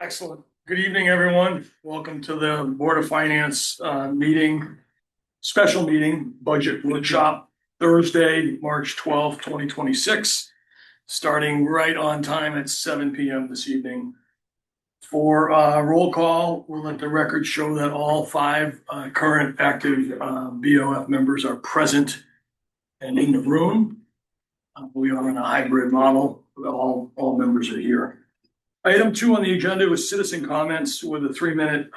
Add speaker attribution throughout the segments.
Speaker 1: Excellent. Good evening, everyone. Welcome to the Board of Finance special meeting, budget workshop, Thursday, March 12th, 2026, starting right on time at 7 p.m. this evening. For roll call, we'll let the record show that all five current active BOF members are present and in the room. We are in a hybrid model. All members are here. Item 2 on the agenda was citizen comments with a 3-minute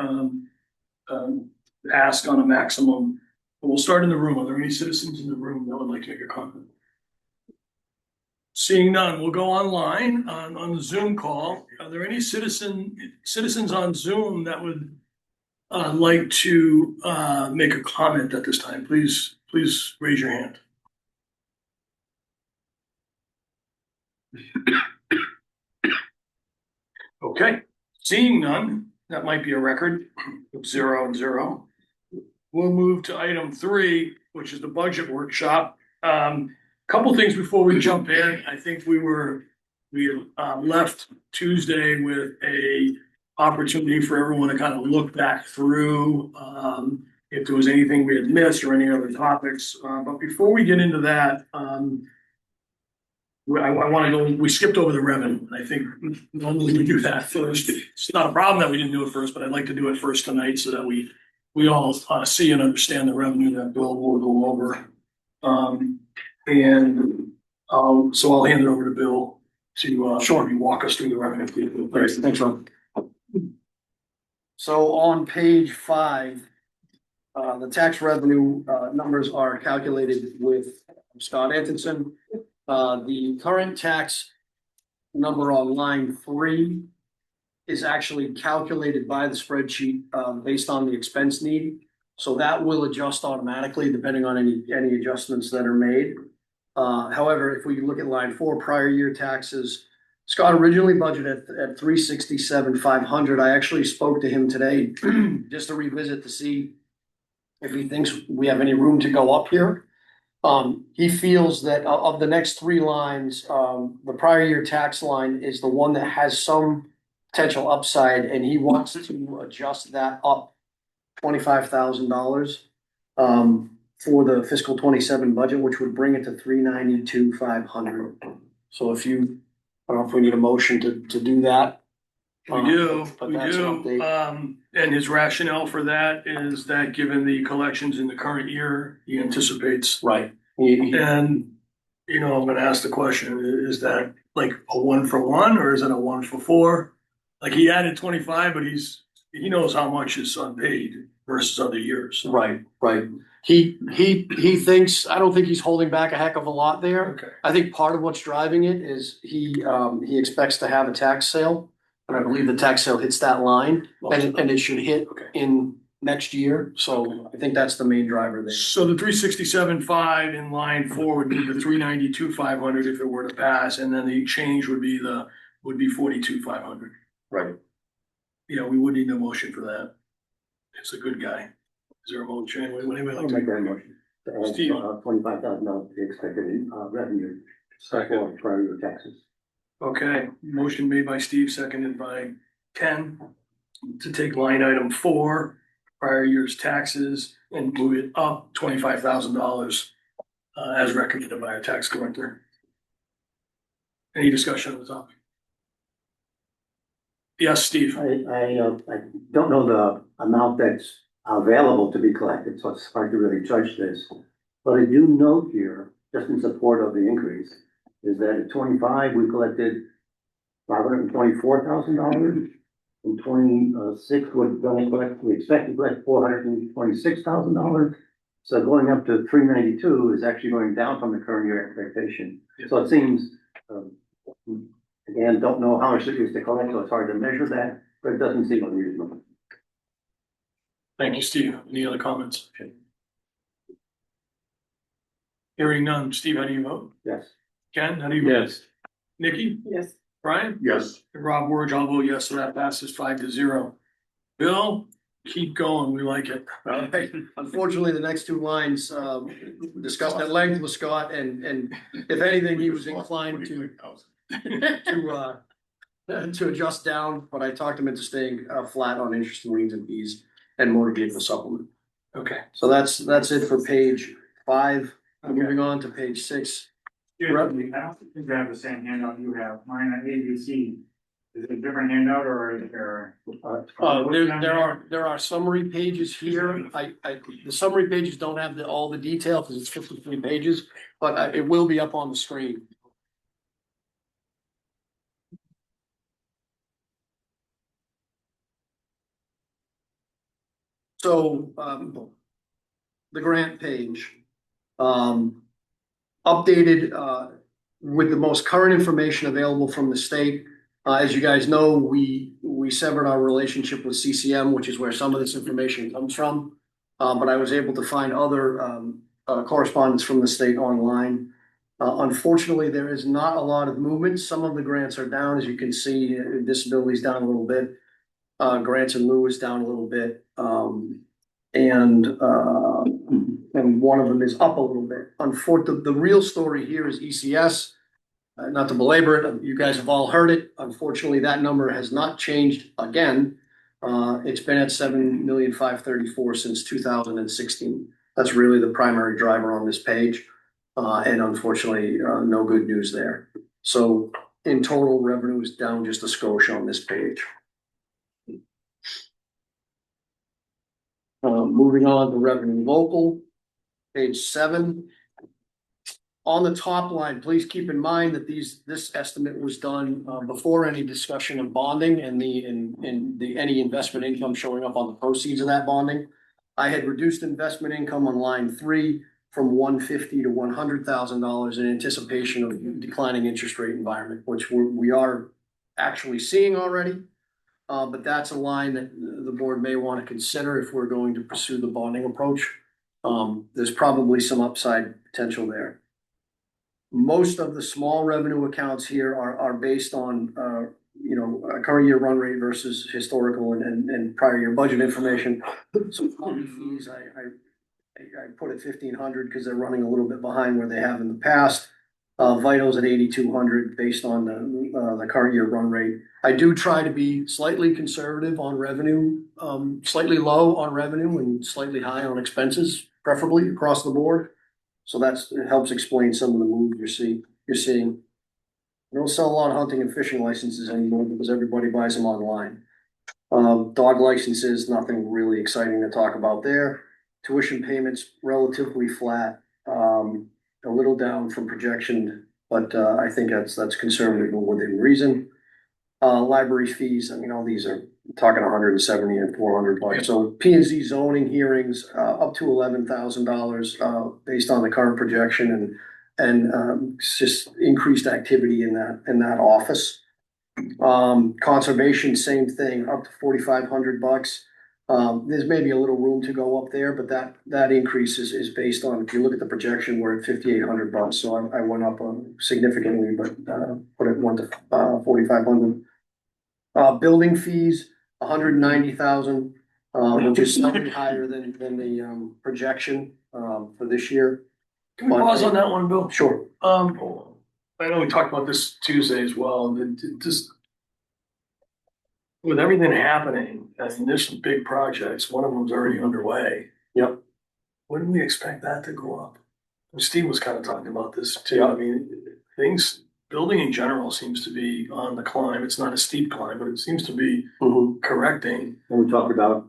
Speaker 1: ask on a maximum. We'll start in the room. Are there any citizens in the room that would like to make a comment? Seeing none, we'll go online on the Zoom call. Are there any citizens on Zoom that would like to make a comment at this time? Please raise your hand. Okay, seeing none, that might be a record of 0 and 0. We'll move to item 3, which is the budget workshop. Couple things before we jump in. I think we left Tuesday with a opportunity for everyone to kind of look back through if there was anything we had missed or any other topics. But before we get into that, I want to go, we skipped over the revenue. I think normally we do that first. It's not a problem that we didn't do it first, but I'd like to do it first tonight so that we all see and understand the revenue that Bill will go over. So I'll hand it over to Bill to walk us through the revenue.
Speaker 2: Thanks, Ron. So on page 5, the tax revenue numbers are calculated with Scott Antonson. The current tax number on line 3 is actually calculated by the spreadsheet based on the expense need. So that will adjust automatically depending on any adjustments that are made. However, if we look at line 4, prior year taxes, Scott originally budgeted at $367,500. I actually spoke to him today just to revisit to see if he thinks we have any room to go up here. He feels that of the next 3 lines, the prior year tax line is the one that has some potential upside, and he wants to adjust that up $25,000 for the fiscal 27 budget, which would bring it to $392,500. So I don't know if we need a motion to do that.
Speaker 1: We do. And his rationale for that is that given the collections in the current year, he anticipates.
Speaker 2: Right.
Speaker 1: And, I'm gonna ask the question, is that like a 1-for-1 or is it a 1-for-4? Like he added 25, but he knows how much is unpaid versus other years. So.
Speaker 2: Right. He thinks, I don't think he's holding back a heck of a lot there.
Speaker 1: Okay.
Speaker 2: I think part of what's driving it is he expects to have a tax sale. And I believe the tax sale hits that line and it should hit in next year. So I think that's the main driver there.
Speaker 1: So the 367.5 in line 4 would be the 392,500 if it were to pass, and then the change would be 42,500.
Speaker 2: Right.
Speaker 1: Yeah, we would need a motion for that. It's a good guy. Is there a motion? Anybody like to
Speaker 3: make that motion?
Speaker 1: Steve.
Speaker 3: $25,000 to the expected revenue. For prior year taxes.
Speaker 1: Okay, motion made by Steve, seconded by Ken to take line item 4, prior year's taxes, and move it up $25,000 as recommended by our tax collector. Any discussion on the topic? Yes, Steve.
Speaker 3: I don't know the amount that's available to be collected, so it's hard to really judge this. But I do note here, just in support of the increase, is that at 25, we collected $524,000. In 26, we expect to collect $426,000. So going up to 392 is actually going down from the current year expectation.
Speaker 1: Yep.
Speaker 3: So it seems, again, don't know how much it is to collect, so it's hard to measure that, but it doesn't seem unreasonable.
Speaker 1: Thank you, Steve. Any other comments? Hearing none. Steve, how do you vote?
Speaker 3: Yes.
Speaker 1: Ken, how do you vote?
Speaker 2: Yes.
Speaker 1: Nikki?
Speaker 4: Yes.
Speaker 1: Brian?
Speaker 3: Yes.
Speaker 1: And Rob Ward, I'll vote yes, so that passes 5-0. Bill, keep going. We like it.
Speaker 2: Unfortunately, the next 2 lines discussed at length with Scott, and if anything, he was inclined to to adjust down, but I talked him into staying flat on interest and liens and fees and motor vehicle supplement.
Speaker 1: Okay.
Speaker 2: So that's it for page 5. Moving on to page 6.
Speaker 4: Excuse me, I don't think you have the same handout you have. Mine at ABC. Is it a different handout or is there?
Speaker 2: There are summary pages here. The summary pages don't have all the detail because it's 53 pages, but it will be up on the screen. So, the grant page, updated, with the most current information available from the state. As you guys know, we severed our relationship with CCM, which is where some of this information comes from. But I was able to find other, correspondence from the state online. Unfortunately, there is not a lot of movement. Some of the grants are down, as you can see, disability's down a little bit. Grants in lieu is down a little bit. And one of them is up a little bit. Unfortunately, the real story here is ECS. Not to belabor it, you guys have all heard it. Unfortunately, that number has not changed again. It's been at 7,534,000 since 2016. That's really the primary driver on this page. And unfortunately, no good news there. So in total, revenue is down just a skosh on this page. Moving on to revenue local, page 7. On the top line, please keep in mind that this estimate was done before any discussion of bonding and any investment income showing up on the proceeds of that bonding. I had reduced investment income on line 3 from $150,000 to $100,000 in anticipation of declining interest rate environment, which we are actually seeing already. But that's a line that the board may want to consider if we're going to pursue the bonding approach. There's probably some upside potential there. Most of the small revenue accounts here are based on, a current year run rate versus historical and prior year budget information. So fees, I put at 1,500 because they're running a little bit behind where they have in the past. Vitals at 8,200 based on the current year run rate. I do try to be slightly conservative on revenue, slightly low on revenue and slightly high on expenses, preferably across the board. So it helps explain some of the moves you're seeing. We don't sell a lot of hunting and fishing licenses anymore because everybody buys them online. Dog licenses, nothing really exciting to talk about there. Tuition payments relatively flat, a little down from projection, but I think that's conservative and within reason. Library fees, all these are talking $170 and $400. So P and Z zoning hearings up to $11,000 based on the current projection and just increased activity in that office. Conservation, same thing, up to $4,500. There's maybe a little room to go up there, but that increase is based on, if you look at the projection, we're at $5,800. So I went up significantly, but put it went to $4,500. Building fees, $190,000, which is slightly higher than the projection for this year.
Speaker 1: Can we pause on that one, Bill?
Speaker 2: Sure.
Speaker 1: I know we talked about this Tuesday as well, and just with everything happening, and this big projects, one of them's already underway.
Speaker 2: Yep.
Speaker 1: Wouldn't we expect that to go up? And Steve was kind of talking about this too.
Speaker 2: Yeah.
Speaker 1: I mean, building in general seems to be on the climb. It's not a steep climb, but it seems to be correcting.
Speaker 3: And we talked about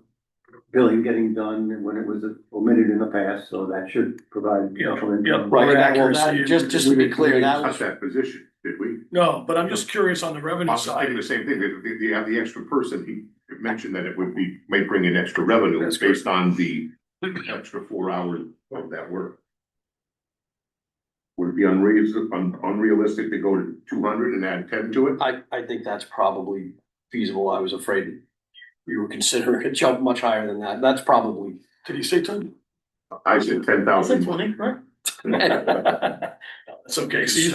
Speaker 3: billing getting done when it was omitted in the past, so that should provide.
Speaker 1: Yeah,
Speaker 3: actual
Speaker 1: yeah.
Speaker 3: income.
Speaker 2: Right,
Speaker 1: More
Speaker 2: well,
Speaker 1: accuracy.
Speaker 2: just to be clear, that
Speaker 5: Touch
Speaker 2: was,
Speaker 5: that position, did we?
Speaker 1: No, but I'm just curious on the
Speaker 5: I
Speaker 1: revenue
Speaker 5: was just
Speaker 1: side.
Speaker 5: thinking the same thing, that you have the extra person, he mentioned that it may bring in extra revenue
Speaker 1: That's
Speaker 5: based on the extra 4 hours of that work. Would it be unrealistic to go to 200 and add 10 to it?
Speaker 2: I think that's probably feasible. I was afraid you were considering a jump much higher than that. That's probably.
Speaker 1: Did he say 10?
Speaker 5: I said 10,000.
Speaker 1: Right? That's okay. So you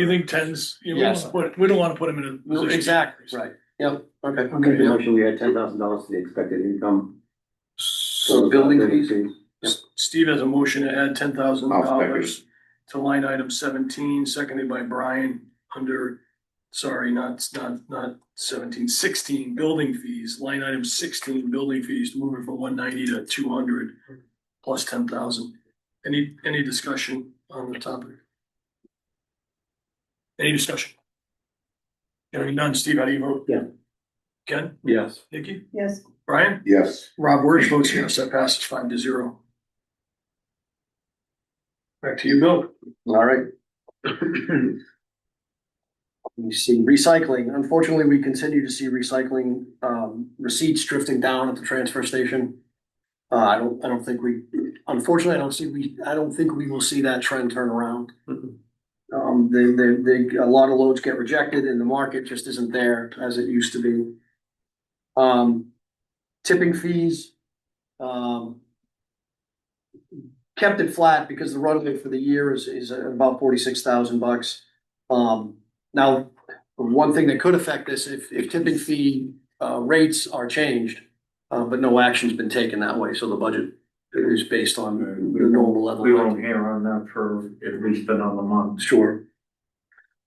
Speaker 1: think 10's,
Speaker 2: Yes.
Speaker 1: we don't want to put him in a position.
Speaker 2: Exactly, right. Yep, okay.
Speaker 3: I make the motion, we add $10,000 to the expected income.
Speaker 2: So building fees,
Speaker 1: Steve has a motion to add $10,000
Speaker 5: I'll second.
Speaker 1: to line item 17, seconded by Brian under sorry, not 17, 16 building fees, line item 16 building fees, moving from 190 to 200 plus 10,000. Any discussion on the topic? Any discussion? Hearing none, Steve, how do you vote?
Speaker 3: Yeah.
Speaker 1: Ken?
Speaker 2: Yes.
Speaker 1: Nikki?
Speaker 6: Yes.
Speaker 1: Brian?
Speaker 5: Yes.
Speaker 1: Rob Wirtz votes yes, that passes 5-0. Back to you, Bill.
Speaker 2: All right. You see recycling. Unfortunately, we continue to see recycling receipts drifting down at the transfer station. I don't think unfortunately, I don't think we will see that trend turn around. A lot of loads get rejected and the market just isn't there as it used to be. Tipping fees, kept it flat because the runway for the year is about $46,000. Now, one thing that could affect this, if tipping fee rates are changed, but no action's been taken that way, so the budget is based on the normal level.
Speaker 7: We won't hear on that for at least another month.
Speaker 2: Sure.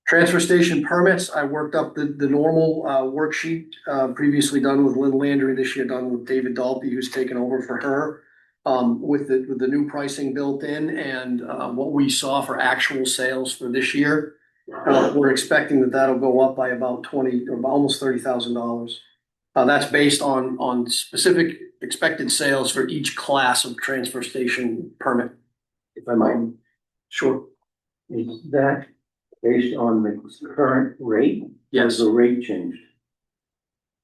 Speaker 2: Transfer station permits, I worked up the normal worksheet previously done with Lynn Landry, this year done with David Dalby, who's taken over for her. With the new pricing built in and what we saw for actual sales for this year. We're expecting that that'll go up by about $20 or almost $30,000. That's based on specific expected sales for each class of transfer station permit.
Speaker 3: If I might,
Speaker 2: Sure.
Speaker 3: is that based on the current rate? Or
Speaker 2: Yes,
Speaker 3: has the rate changed?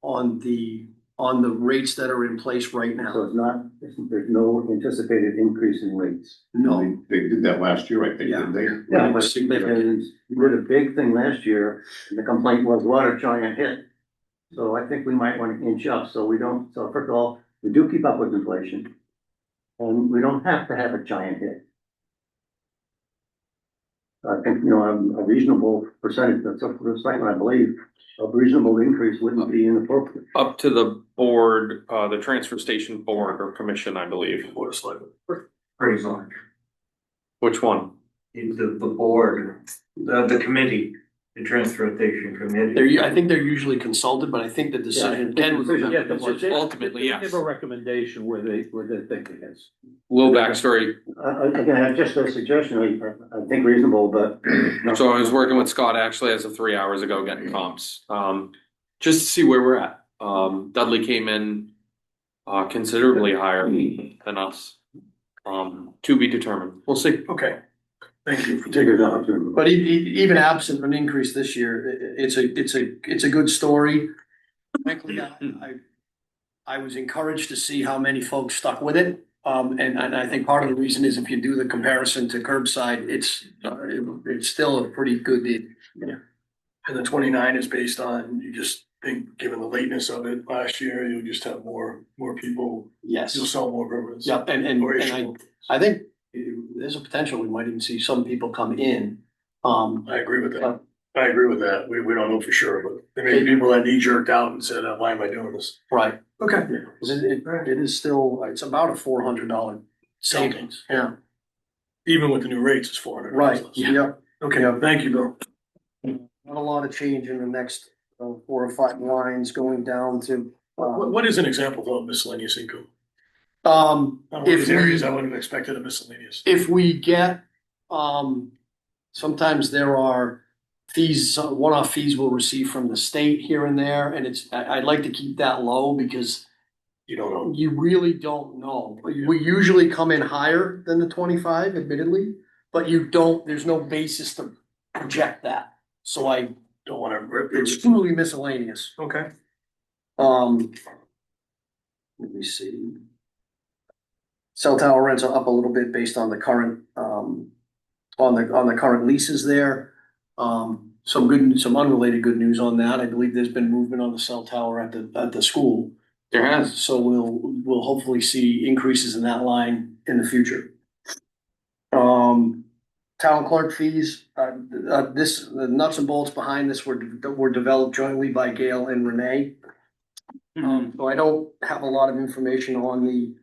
Speaker 2: on the rates that are in place right
Speaker 3: So
Speaker 2: now.
Speaker 3: it's not, there's no anticipated increase in rates.
Speaker 2: No.
Speaker 5: They did that last year, I think, didn't they?
Speaker 3: Yeah, but because we did a big thing last year, and the complaint was water giant hit. So I think we might want to inch up, so we don't, so first of all, we do keep up with inflation. And we don't have to have a giant hit. I think, a reasonable percentage, that's up for the second, I believe, a reasonable increase wouldn't be inappropriate.
Speaker 8: Up to the board, the transfer station board or commission, I believe.
Speaker 1: Board of Selectmen.
Speaker 7: Pretty much.
Speaker 8: Which one?
Speaker 7: The board, the committee, the transfer station committee.
Speaker 2: I think they're usually consulted, but I think the decision can.
Speaker 8: Ultimately, yes.
Speaker 9: Give a recommendation where they think it is.
Speaker 8: Little backstory.
Speaker 3: Again, just a suggestion, I think reasonable, but.
Speaker 8: So I was working with Scott actually as of 3 hours ago getting comps, just to see where we're at. Dudley came in considerably higher than us. To be determined. We'll see.
Speaker 1: Okay, thank you for
Speaker 3: Take
Speaker 1: taking
Speaker 3: it
Speaker 1: that.
Speaker 3: out.
Speaker 2: But even absent an increase this year, it's a good story. Frankly, I was encouraged to see how many folks stuck with it. And I think part of the reason is if you do the comparison to curbside, it's still a pretty good deal.
Speaker 1: And the 29 is based on, you just think, given the lateness of it last year, you'll just have more people,
Speaker 2: Yes.
Speaker 1: you'll sell more permits.
Speaker 2: Yeah, and
Speaker 1: Or issue.
Speaker 2: I think there's a potential we might even see some people come in.
Speaker 1: I agree with that. I agree with that. We don't know for sure, but there may be people that knee jerked out and said, why am I doing this?
Speaker 2: Right.
Speaker 1: Okay.
Speaker 2: 'Cause it is still, it's about a $400 savings. Yeah.
Speaker 1: Even with the new rates, it's 400.
Speaker 2: Right, yeah.
Speaker 1: Okay, thank you, Bill.
Speaker 2: Not a lot of change in the next 4 or 5 lines going down to.
Speaker 1: What is an example of miscellaneous income?
Speaker 2: If
Speaker 1: These areas
Speaker 2: we,
Speaker 1: I wouldn't have expected a miscellaneous.
Speaker 2: if we get, sometimes there are fees, one-off fees we'll receive from the state here and there, and I'd like to keep that low because
Speaker 1: You don't know.
Speaker 2: you really don't know. We usually come in higher than the 25, admittedly, but there's no basis to project that. So
Speaker 1: Don't want to rip
Speaker 2: it's
Speaker 1: it.
Speaker 2: truly miscellaneous.
Speaker 1: Okay.
Speaker 2: Let me see. Cell tower rents are up a little bit based on the current, on the current leases there. Some unrelated good news on that. I believe there's been movement on the cell tower at the school.
Speaker 8: There has.
Speaker 2: So we'll hopefully see increases in that line in the future. Town clerk fees, the nuts and bolts behind this were developed jointly by Gail and Renee. So I don't have a lot of information on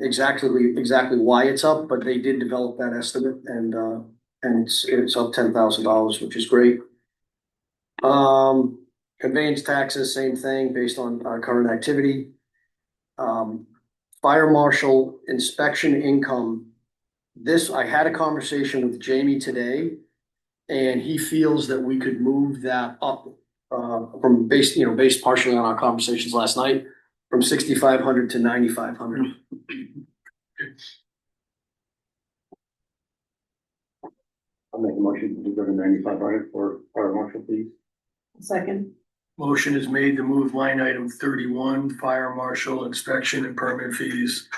Speaker 2: exactly why it's up, but they did develop that estimate and it's up $10,000, which is great. Conveyance taxes, same thing, based on current activity. Fire marshal inspection income. This, I had a conversation with Jamie today, and he feels that we could move that up, from based partially on our conversations last night, from 6,500 to 9,500.
Speaker 3: I'll make a motion to go to 9,500 for fire marshal, please.
Speaker 6: Second.
Speaker 1: Motion is made to move line item 31, fire marshal inspection and permit fees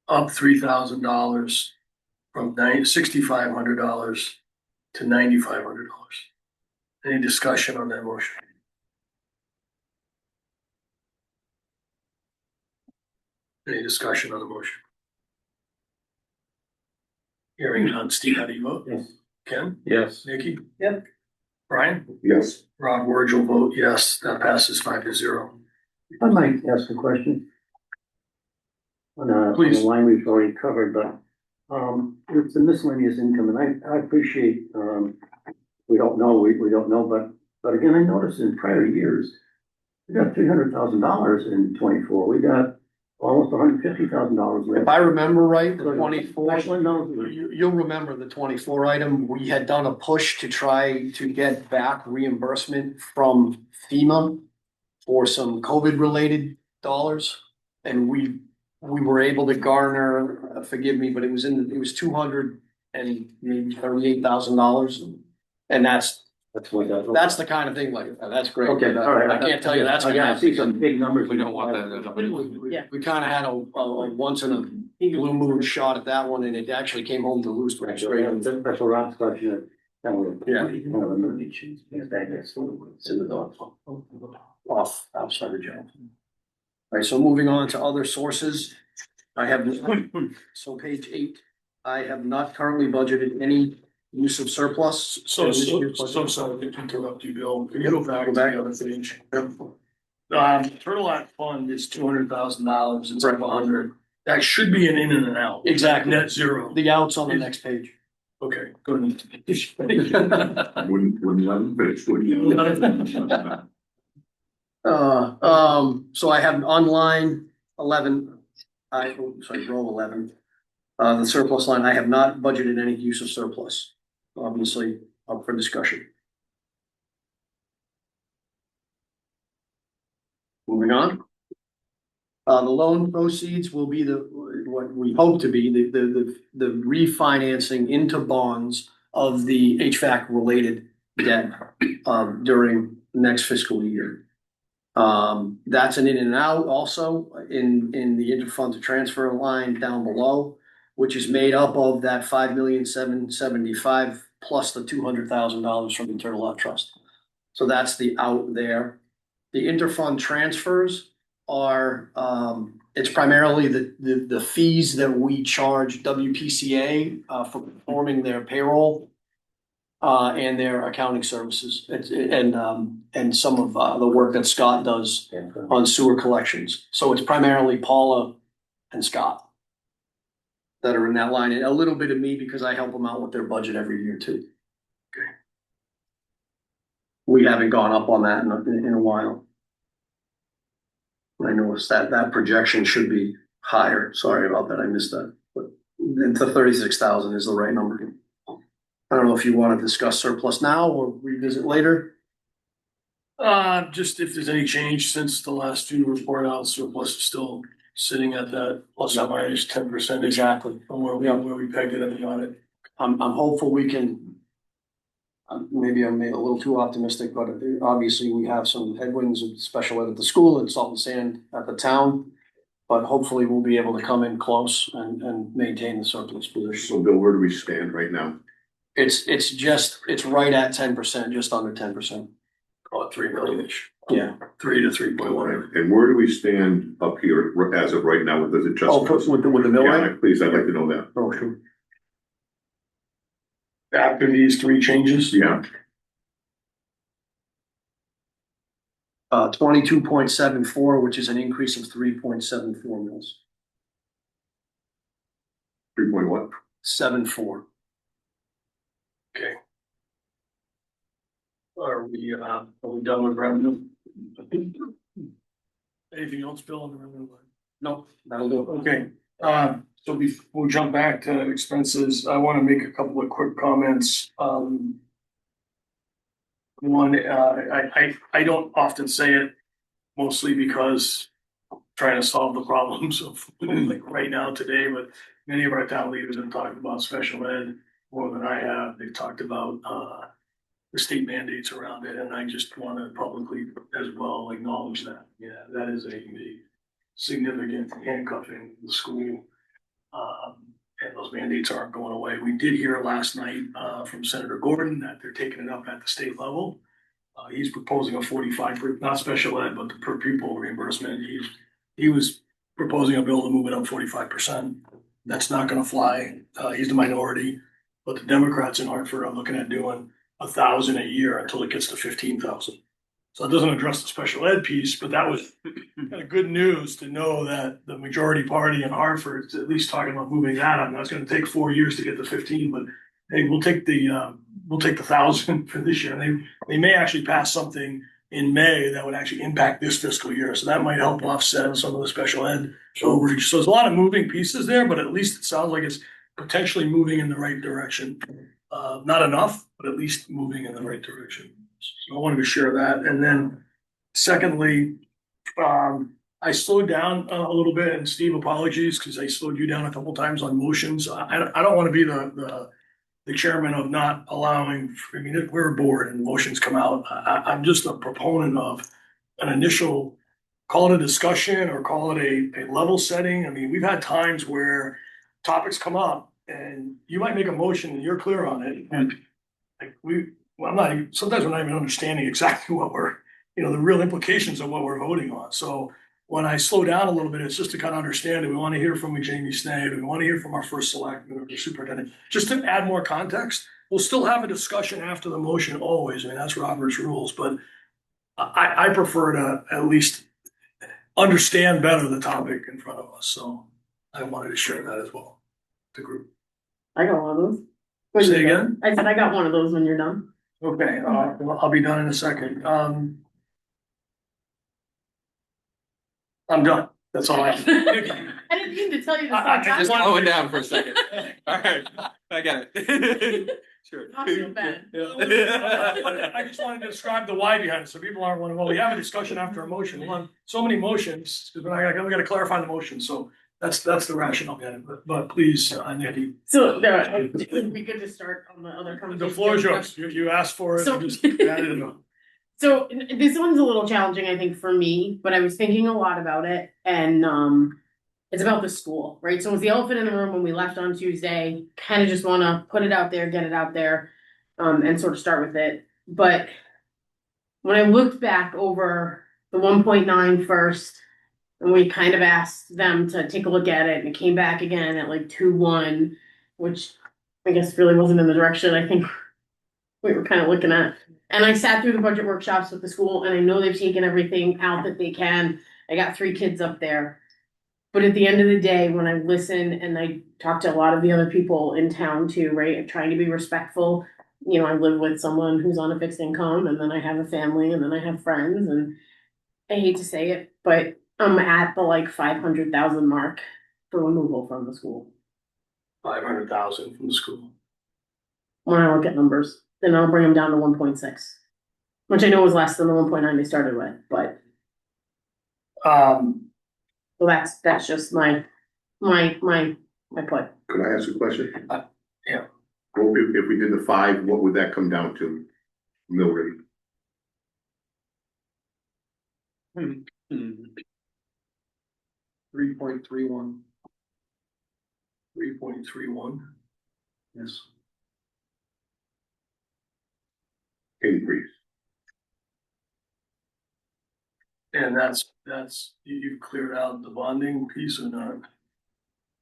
Speaker 1: up $3,000 from $6,500 to $9,500. Any discussion on that motion? Any discussion on the motion? Hearing none. Steve, how do you vote?
Speaker 3: Yes.
Speaker 1: Ken?
Speaker 9: Yes.
Speaker 1: Nikki?
Speaker 6: Yep.
Speaker 1: Brian?
Speaker 5: Yes.
Speaker 1: Rob Ward will vote yes. That passes 5-0.
Speaker 3: I might ask a question. On a
Speaker 1: Please.
Speaker 3: line we've already covered, but, it's the miscellaneous income, and I appreciate, we don't know, we don't know, but again, I noticed in prior years, we got $300,000 in 24, we got almost $150,000
Speaker 2: If I remember right, the 24,
Speaker 3: Actually, no,
Speaker 2: you'll remember the 24 item, we had done a push to try to get back reimbursement from FEMA for some COVID related dollars. And we were able to garner, forgive me, but it was $238,000. And that's the kind of thing like, that's great.
Speaker 3: Okay, all right.
Speaker 2: I can't tell you that's gonna
Speaker 3: I see
Speaker 2: happen.
Speaker 3: some big numbers.
Speaker 8: We don't want that.
Speaker 6: Yeah.
Speaker 2: We kind of had a once in a blue moon shot at that one, and it actually came home to loost right straight.
Speaker 3: That's a Rob's question.
Speaker 2: Yeah.
Speaker 3: It's
Speaker 2: in the dog. Off outside the jail. All right, so moving on to other sources. I have, so page 8, I have not currently budgeted any use of surplus.
Speaker 1: So sorry to interrupt you, Bill. Can you go back to
Speaker 2: Go back.
Speaker 1: the other page? Turtle Lot Fund is $200,000. It's like 100. That should be an in and an out.
Speaker 2: Exactly.
Speaker 1: Net zero.
Speaker 2: The outs on the next page.
Speaker 1: Okay, go ahead.
Speaker 5: Wouldn't let him finish, would you?
Speaker 2: So I have on line 11, row 11. The surplus line, I have not budgeted any use of surplus, obviously up for discussion. Moving on. The loan proceeds will be what we hope to be, the refinancing into bonds of the HVAC related debt, during next fiscal year. That's an in and out also in the interfund to transfer line down below, which is made up of that $5,775,000 plus the $200,000 from Internal Lot Trust. So that's the out there. The interfund transfers are, it's primarily the fees that we charge WPCA for performing their payroll and their accounting services, and some of the work that Scott does on sewer collections. So it's primarily Paula and Scott that are in that line, and a little bit of me because I help them out with their budget every year too. Okay. We haven't gone up on that in a while. I noticed that projection should be higher. Sorry about that. I missed that, but the 36,000 is the right number. I don't know if you want to discuss surplus now or revisit later.
Speaker 1: Just if there's any change since the last two report out, surplus is still sitting at that plus or minus 10%.
Speaker 2: Exactly.
Speaker 1: From where we pegged it at the audit.
Speaker 2: I'm hopeful we can. Maybe I'm a little too optimistic, but obviously we have some headwinds, special ed at the school and salt and sand at the town. But hopefully we'll be able to come in close and maintain the surplus position.
Speaker 5: So Bill, where do we stand right now?
Speaker 2: It's right at 10%, just under 10%.
Speaker 1: Call it 3 million-ish.
Speaker 2: Yeah.
Speaker 1: 3 to 3.1.
Speaker 5: And where do we stand up here as of right now with those adjustments?
Speaker 2: With the mill rate?
Speaker 5: Yeah, please, I'd like to know that.
Speaker 2: Oh, sure.
Speaker 1: After these 3 changes.
Speaker 5: Yeah,
Speaker 2: 22.74, which is an increase of 3.74 mils.
Speaker 5: 3 point what?
Speaker 2: 74.
Speaker 1: Okay. are we done with revenue? Anything else, Bill, on the revenue line?
Speaker 2: No, that'll do it.
Speaker 1: Okay, so we'll jump back to expenses. I want to make a couple of quick comments. One, I don't often say it, mostly because I'm trying to solve the problems of like right now today, but many of our town leaders have talked about special ed more than I have. They've talked about the state mandates around it, and I just want to publicly as well acknowledge that. Yeah, that is a significant handcuffing the school. And those mandates aren't going away. We did hear last night from Senator Gordon that they're taking it up at the state level. He's proposing a 45, not special ed, but the per pupil reimbursement. He was proposing a bill to move it up 45%. That's not going to fly. He's the minority, but the Democrats in Hartford are looking at doing 1,000 a year until it gets to 15,000. So it doesn't address the special ed piece, but that was kind of good news to know that the majority party in Hartford is at least talking about moving that up. Now it's going to take 4 years to get to 15, but hey, we'll take the 1,000 for this year. And they may actually pass something in May that would actually impact this fiscal year. So that might help offset some of the special ed overreach. So there's a lot of moving pieces there, but at least it sounds like it's potentially moving in the right direction. Not enough, but at least moving in the right direction. So I wanted to share that. And then secondly, I slowed down a little bit, and Steve, apologies, because I slowed you down a couple times on motions. I don't want to be the chairman of not allowing, I mean, we're a board and motions come out. I'm just a proponent of an initial, call it a discussion or call it a level setting. I mean, we've had times where topics come up and you might make a motion and you're clear on it. And like sometimes we're not even understanding exactly what the real implications of what we're voting on. So when I slow down a little bit, it's just to kind of understand it. We want to hear from Jamie Snee. We want to hear from our first selectman or the superintendent, just to add more context. We'll still have a discussion after the motion always. I mean, that's Robert's rules, but I prefer to at least understand better the topic in front of us. So I wanted to share that as well, the group.
Speaker 6: I got one of those. When
Speaker 1: Say
Speaker 6: you're
Speaker 1: again?
Speaker 6: done. I said I got one of those when you're done.
Speaker 1: Okay, I'll be done in a second. I'm done. That's all I have.
Speaker 6: I didn't mean to tell you to stop
Speaker 8: Just
Speaker 6: talking.
Speaker 8: slowing down for a second. All right, I get it. Sure.
Speaker 6: I feel bad.
Speaker 1: I just wanted to describe the why behind it, so people aren't wondering, well, we have a discussion after a motion. Well, so many motions, we gotta clarify the motion, so that's the rationale behind it, but please, Nikki.
Speaker 6: So it would be good to start on the other conversation.
Speaker 1: The floor is yours. You asked for it.
Speaker 6: So-
Speaker 1: You just added it on.
Speaker 6: So this one's a little challenging, I think, for me, but I was thinking a lot about it, and it's about the school, right? So it was the elephant in the room when we left on Tuesday. Kind of just want to put it out there, get it out there, and sort of start with it. But when I looked back over the 1.9 first, and we kind of asked them to take a look at it, and it came back again at like 2.1, which I guess really wasn't in the direction I think we were kind of looking at. And I sat through the budget workshops with the school, and I know they've taken everything out that they can. I got 3 kids up there. But at the end of the day, when I listen and I talk to a lot of the other people in town too, right? I'm trying to be respectful. You know, I live with someone who's on a fixed income, and then I have a family, and then I have friends, and I hate to say it, but I'm at the like 500,000 mark for removal from the school.
Speaker 1: 500,000 from the school.
Speaker 6: When I look at numbers, then I'll bring them down to 1.6, which I know was less than the 1.9 they started with, but so that's just my put.
Speaker 5: Could I ask a question?
Speaker 1: Yeah.
Speaker 5: Well, if we did the 5, what would that come down to? Mill rate?
Speaker 2: 3.31.
Speaker 1: 3.31.
Speaker 2: Yes.
Speaker 5: Increase.
Speaker 1: And you've cleared out the bonding piece or not?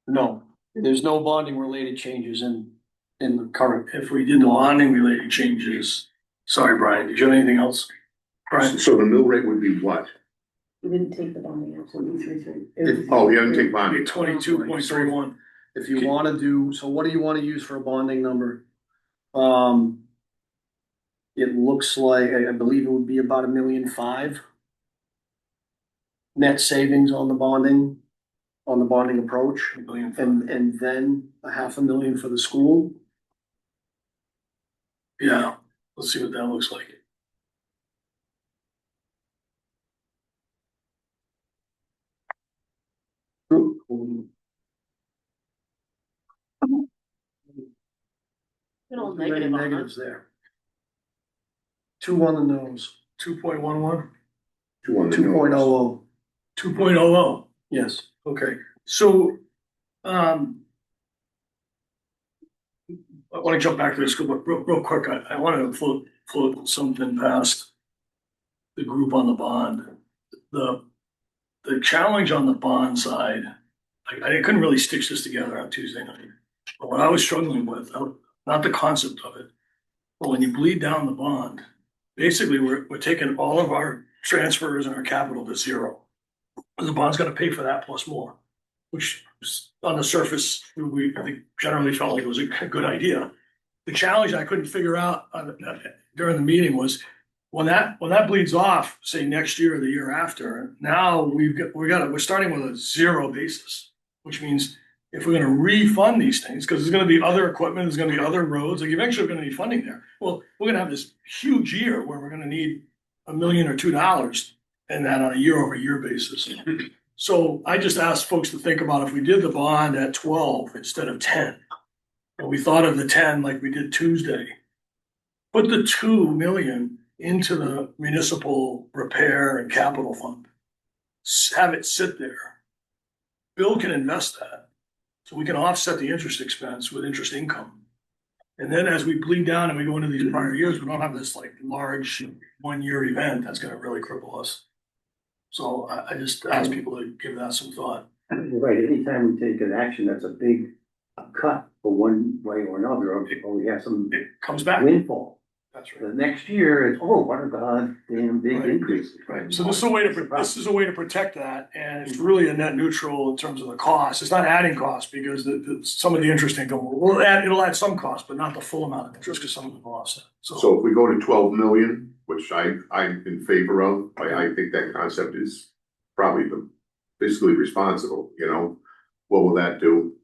Speaker 2: No, there's no bonding related changes in the current.
Speaker 1: If we did the bonding related changes, sorry, Brian, did you have anything else? Brian?
Speaker 5: So the mill rate would be what?
Speaker 6: We didn't take the bonding out, so we 3.
Speaker 5: Oh, you haven't taken bonding.
Speaker 1: 22.31.
Speaker 2: If you want to do, so what do you want to use for a bonding number? it looks like, I believe it would be about $1.5 million. Net savings on the bonding approach, and then $500,000 for the school.
Speaker 1: Yeah, let's see what that looks like.
Speaker 6: Little
Speaker 2: Many
Speaker 6: negative on that.
Speaker 2: negatives there. 2 on the nose,
Speaker 1: 2.11,
Speaker 2: 2.00,
Speaker 1: 2.00.
Speaker 2: yes.
Speaker 1: Okay, so, I want to jump back to the school, but real quick, I want to float something past the group on the bond. The challenge on the bond side, I couldn't really stitch this together on Tuesday night. But what I was struggling with, not the concept of it, but when you bleed down the bond, basically we're taking all of our transfers and our capital to zero. And the bond's gonna pay for that plus more, which on the surface, I think generally felt like it was a good idea. The challenge I couldn't figure out during the meeting was when that bleeds off, say next year or the year after, now we're starting with a zero basis, which means if we're gonna refund these things, because there's gonna be other equipment, there's gonna be other roads, like eventually we're gonna need funding there. Well, we're gonna have this huge year where we're gonna need $1 million or $2 and that on a year over year basis. So I just asked folks to think about if we did the bond at 12 instead of 10, and we thought of the 10 like we did Tuesday, put the 2 million into the municipal repair and capital fund. Have it sit there. Bill can invest that, so we can offset the interest expense with interest income. And then as we bleed down and we go into these prior years, we don't have this like large 1 year event that's gonna really cripple us. So I just ask people to give that some thought.
Speaker 3: You're right, anytime we take an action, that's a big cut for one way or another, or we have some
Speaker 1: It comes back.
Speaker 3: windfall.
Speaker 1: That's
Speaker 3: The
Speaker 1: right.
Speaker 3: next year, it's, oh, what a goddamn big
Speaker 1: Right.
Speaker 3: increase.
Speaker 1: Right. So this is a way to protect that, and it's really a net neutral in terms of the cost. It's not adding cost because some of the interest income it'll add some cost, but not the full amount of interest because some of it will offset.
Speaker 5: So if we go to 12 million, which I'm in favor of, I think that concept is probably the fiscally responsible, you know? What will that do?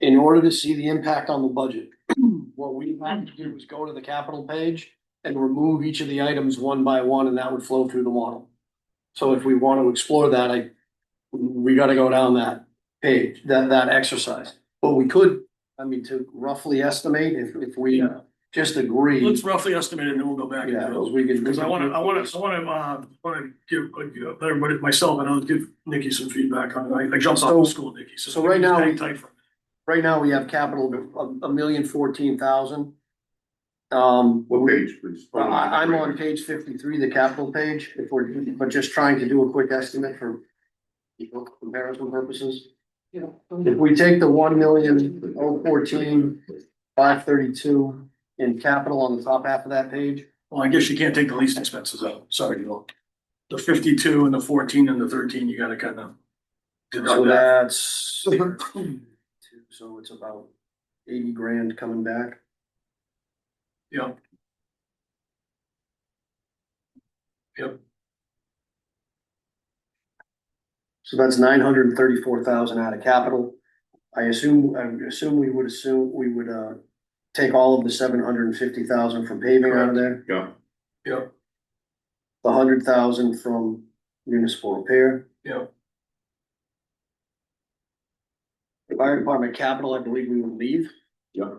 Speaker 2: In order to see the impact on the budget, what we have to do is go to the capital page and remove each of the items one by one, and that would flow through the model. So if we want to explore that, we gotta go down that page, that exercise. But we could, to roughly estimate, if we just agree.
Speaker 1: Let's roughly estimate it and then we'll go back.
Speaker 2: Yeah,
Speaker 1: into it.
Speaker 2: we can.
Speaker 1: Because I want to give everybody, myself, and I'll give Nikki some feedback on it. I jumped off the school, Nikki.
Speaker 2: So right now,
Speaker 1: hang tight for me.
Speaker 2: Right now, we have capital of $1,014,000.
Speaker 5: What page, please?
Speaker 2: I'm on page 53, the capital page, but just trying to do a quick estimate for comparison purposes. If we take the 1,014,532 in capital on the top half of that page.
Speaker 1: Well, I guess you can't take the least expenses out. Sorry, Bill. The 52 and the 14 and the 13, you gotta kind of.
Speaker 2: So that's. So it's about 80 grand coming back.
Speaker 1: Yep. Yep.
Speaker 2: So that's 934,000 out of capital. I assume we would take all of the 750,000 from paving out of there.
Speaker 5: Yeah.
Speaker 1: Yep.
Speaker 2: The 100,000 from municipal repair.
Speaker 1: Yep.
Speaker 2: Fire department capital, I believe we would leave.
Speaker 5: Yeah.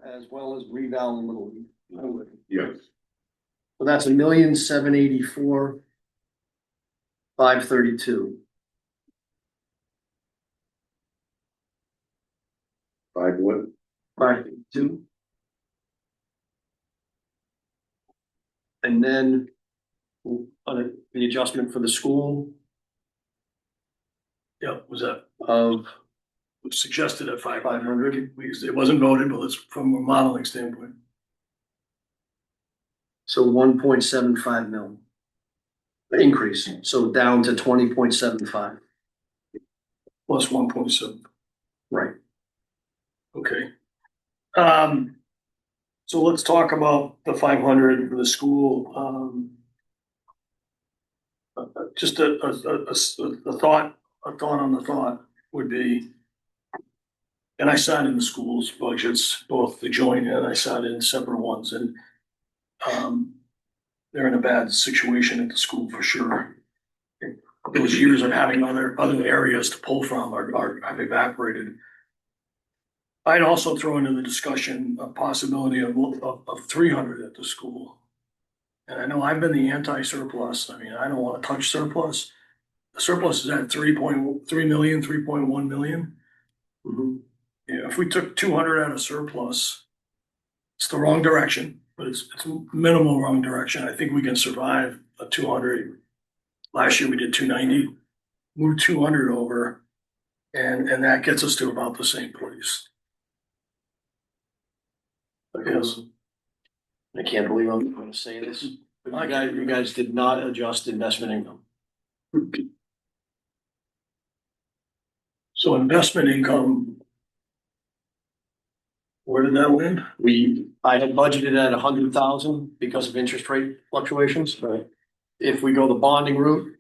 Speaker 2: As well as reval and Little League.
Speaker 5: Yes.
Speaker 2: So that's 1,784,532.
Speaker 5: 5 what?
Speaker 2: 532. And then the adjustment for the school
Speaker 1: Yep, was that
Speaker 2: of
Speaker 1: suggested at 500?
Speaker 2: 500.
Speaker 1: It wasn't voted, but it's from a modeling standpoint.
Speaker 2: So 1.75 mil. Increase, so down to 20.75.
Speaker 1: Plus 1.7.
Speaker 2: Right.
Speaker 1: Okay. So let's talk about the 500 for the school. Just a thought on the thought would be, and I sat in the schools' budgets, both the joint and I sat in separate ones, and they're in a bad situation at the school for sure. Those years of having other areas to pull from have evaporated. I'd also throw into the discussion a possibility of 300 at the school. And I know I've been the anti-surplus. I mean, I don't want to touch surplus. The surplus is at 3.3 million, 3.1 million. Yeah, if we took 200 out of surplus, it's the wrong direction, but it's minimal wrong direction. I think we can survive a 200. Last year we did 290, move 200 over, and that gets us to about the same place. Yes.
Speaker 2: I can't believe I'm gonna say this, but you guys did not adjust investment income.
Speaker 1: So investment income, where did that land?
Speaker 2: I had budgeted at 100,000 because of interest rate fluctuations.
Speaker 3: Right.
Speaker 2: If we go the bonding route,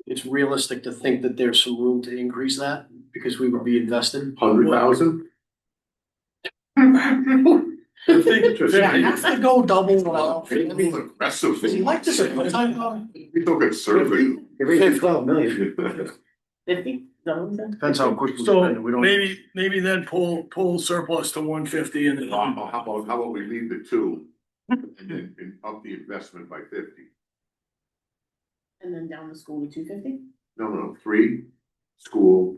Speaker 2: it's realistic to think that there's some room to increase that because we would be invested.
Speaker 5: 100,000?
Speaker 2: Yeah, you have to go double. I mean,
Speaker 5: Aggressive.
Speaker 2: you like this at one time.
Speaker 5: We don't get conservative.
Speaker 3: Every 12 million.
Speaker 6: 50,
Speaker 2: Depends how quick we
Speaker 1: So
Speaker 2: spend it. We don't.
Speaker 1: maybe then pull surplus to 150 and then.
Speaker 5: How about we leave the 2 and then up the investment by 50?
Speaker 6: And then down the school to 250?
Speaker 5: No, 3, school,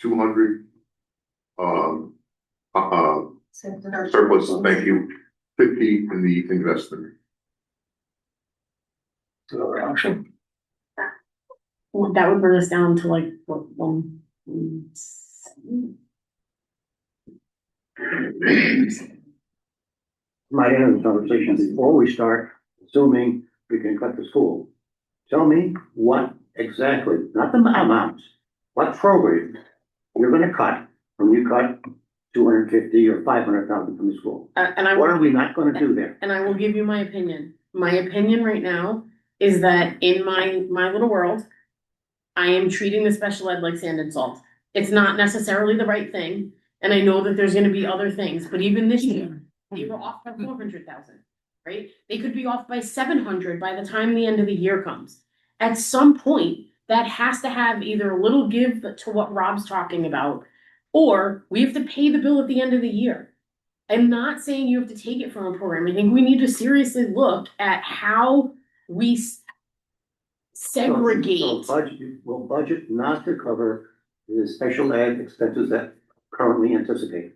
Speaker 5: 200, surplus, thank you, 50 in the investment.
Speaker 1: Another option.
Speaker 6: Well, that would bring us down to like, what, 1,
Speaker 3: Might end the conversation before we start assuming we can cut the school. Tell me what exactly, not the amounts, what program you're gonna cut when you cut 250 or 500,000 from the school.
Speaker 6: and I.
Speaker 3: What are we not gonna do there?
Speaker 6: And I will give you my opinion. My opinion right now is that in my little world, I am treating the special ed like sand and salt. It's not necessarily the right thing, and I know that there's gonna be other things, but even this year, they were off by 400,000, right? They could be off by 700 by the time the end of the year comes. At some point, that has to have either a little give to what Rob's talking about, or we have to pay the bill at the end of the year. I'm not saying you have to take it from a program. I think we need to seriously look at how we segregate.
Speaker 3: So we'll budget not to cover the special ed expenses that currently anticipated.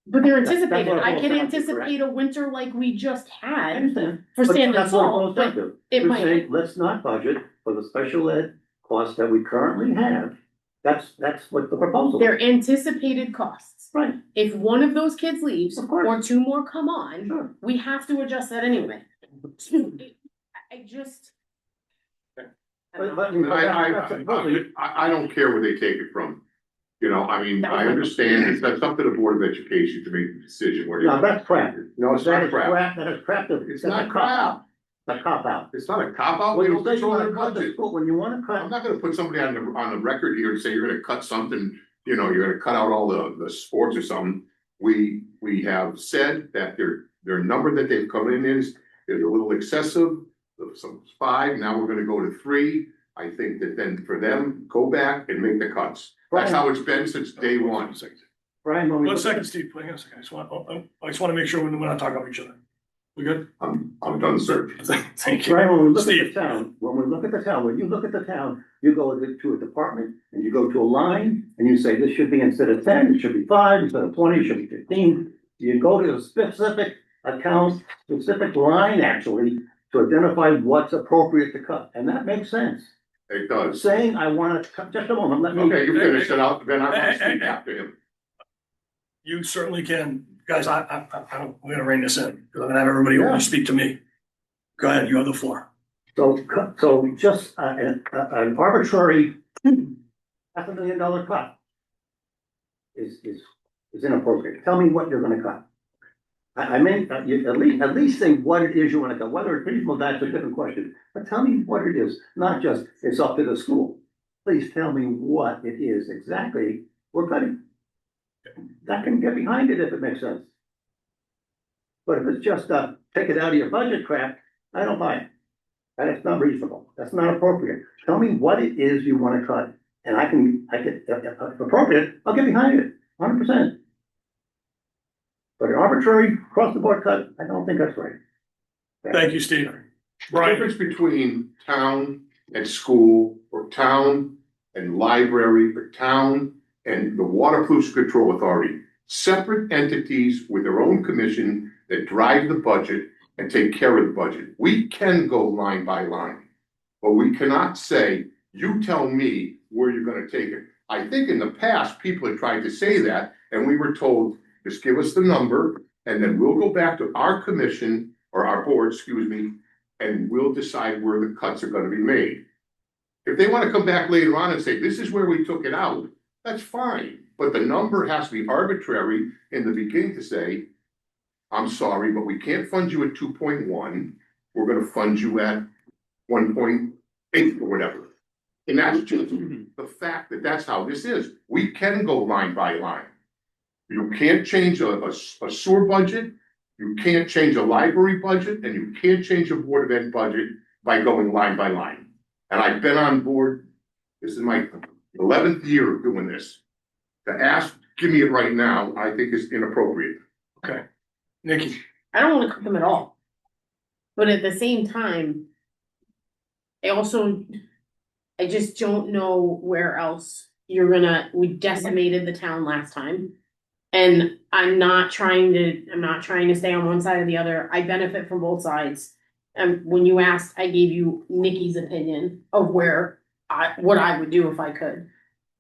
Speaker 6: But they're
Speaker 3: That's
Speaker 6: anticipated.
Speaker 3: what
Speaker 6: I
Speaker 3: it
Speaker 6: can
Speaker 3: boils down to,
Speaker 6: anticipate a winter like we just had
Speaker 3: understand.
Speaker 6: for
Speaker 3: But
Speaker 6: sand and
Speaker 3: that's what it
Speaker 6: salt,
Speaker 3: boils down
Speaker 6: but
Speaker 3: to.
Speaker 6: it
Speaker 3: We're
Speaker 6: might.
Speaker 3: saying, let's not budget for the special ed costs that we currently have. That's what the proposal is.
Speaker 6: They're anticipated costs.
Speaker 3: Right,
Speaker 6: If one of those kids leaves
Speaker 3: Of course.
Speaker 6: or 2 more come on,
Speaker 3: sure.
Speaker 6: we have to adjust that anyway. I just.
Speaker 5: I don't care where they take it from. You know, I mean,
Speaker 6: That was
Speaker 5: I
Speaker 6: my-
Speaker 5: understand it's up to the Board of Education to make the decision where.
Speaker 3: No, that's crap.
Speaker 5: No, it's
Speaker 3: That
Speaker 5: not
Speaker 3: is
Speaker 5: crap.
Speaker 3: crap, that is crap.
Speaker 5: It's not crap.
Speaker 3: A cop out.
Speaker 5: It's not a cop out.
Speaker 3: When
Speaker 5: We
Speaker 3: you
Speaker 5: don't
Speaker 3: say you
Speaker 5: control
Speaker 3: wanna
Speaker 5: their
Speaker 3: cut the
Speaker 5: budget.
Speaker 3: school, when you wanna
Speaker 5: I'm
Speaker 3: cut,
Speaker 5: not gonna put somebody on the record here and say you're gonna cut something, you know, you're gonna cut out all the sports or something. We have said that their number that they've come in is a little excessive, some 5, now we're gonna go to 3. I think that then for them, go back and make the cuts. That's how it's been since day one.
Speaker 3: Brian, when we.
Speaker 1: One
Speaker 3: look-
Speaker 1: second, Steve, hang on a second. I just want to make sure we're not talking about each other. We good?
Speaker 5: I'm done, sir.
Speaker 1: Thank you.
Speaker 3: Brian, when we look at the
Speaker 1: Steve.
Speaker 3: town, when you look at the town, you go to a department and you go to a line and you say, this should be instead of 10, it should be 5, instead of 20, it should be 15. You go to a specific account, specific line actually, to identify what's appropriate to cut, and that makes sense.
Speaker 5: It does.
Speaker 3: Saying I wanna cut, just a moment, let me.
Speaker 5: Okay, you finish it out, then I want to speak after him.
Speaker 1: You certainly can. Guys, we're gonna rein this in, because I'm gonna have everybody
Speaker 3: Yeah.
Speaker 1: only speak to me. Go ahead, you have the floor.
Speaker 3: So just an arbitrary $500,000 cut is inappropriate. Tell me what you're gonna cut. I mean, at least say what it is you wanna go, whether it's reasonable, that's a different question. But tell me what it is, not just it's up to the school. Please tell me what it is exactly we're cutting. I can get behind it if it makes sense. But if it's just, take it out of your budget crap, I don't buy it. That's not reasonable, that's not appropriate. Tell me what it is you wanna cut, and if appropriate, I'll get behind it, 100%. But an arbitrary across the board cut, I don't think that's right.
Speaker 1: Thank you, Steve.
Speaker 5: The
Speaker 1: Brian,
Speaker 5: difference between town and school, or town and library, or town and the Water Pollution Control Authority, separate entities with their own commission that drive the budget and take care of the budget. We can go line by line, but we cannot say, you tell me where you're gonna take it. I think in the past, people have tried to say that, and we were told, just give us the number, and then we'll go back to our commission, or our board, excuse me, and we'll decide where the cuts are gonna be made. If they wanna come back later on and say, this is where we took it out, that's fine, but the number has to be arbitrary in the beginning to say, I'm sorry, but we can't fund you at 2.1, we're gonna fund you at 1.8 or whatever. And that's just the fact that that's how this is. We can go line by line. You can't change a sewer budget, you can't change a library budget, and you can't change a Board of Ed budget by going line by line. And I've been on board, this is my 11th year of doing this. To ask, give me it right now, I think is inappropriate.
Speaker 1: okay. Nikki,
Speaker 6: I don't wanna cut them at all. But at the same time, I just don't know where else we decimated the town last time. And I'm not trying to stay on one side or the other. I benefit from both sides. And when you asked, I gave you Nikki's opinion of what I would do if I could.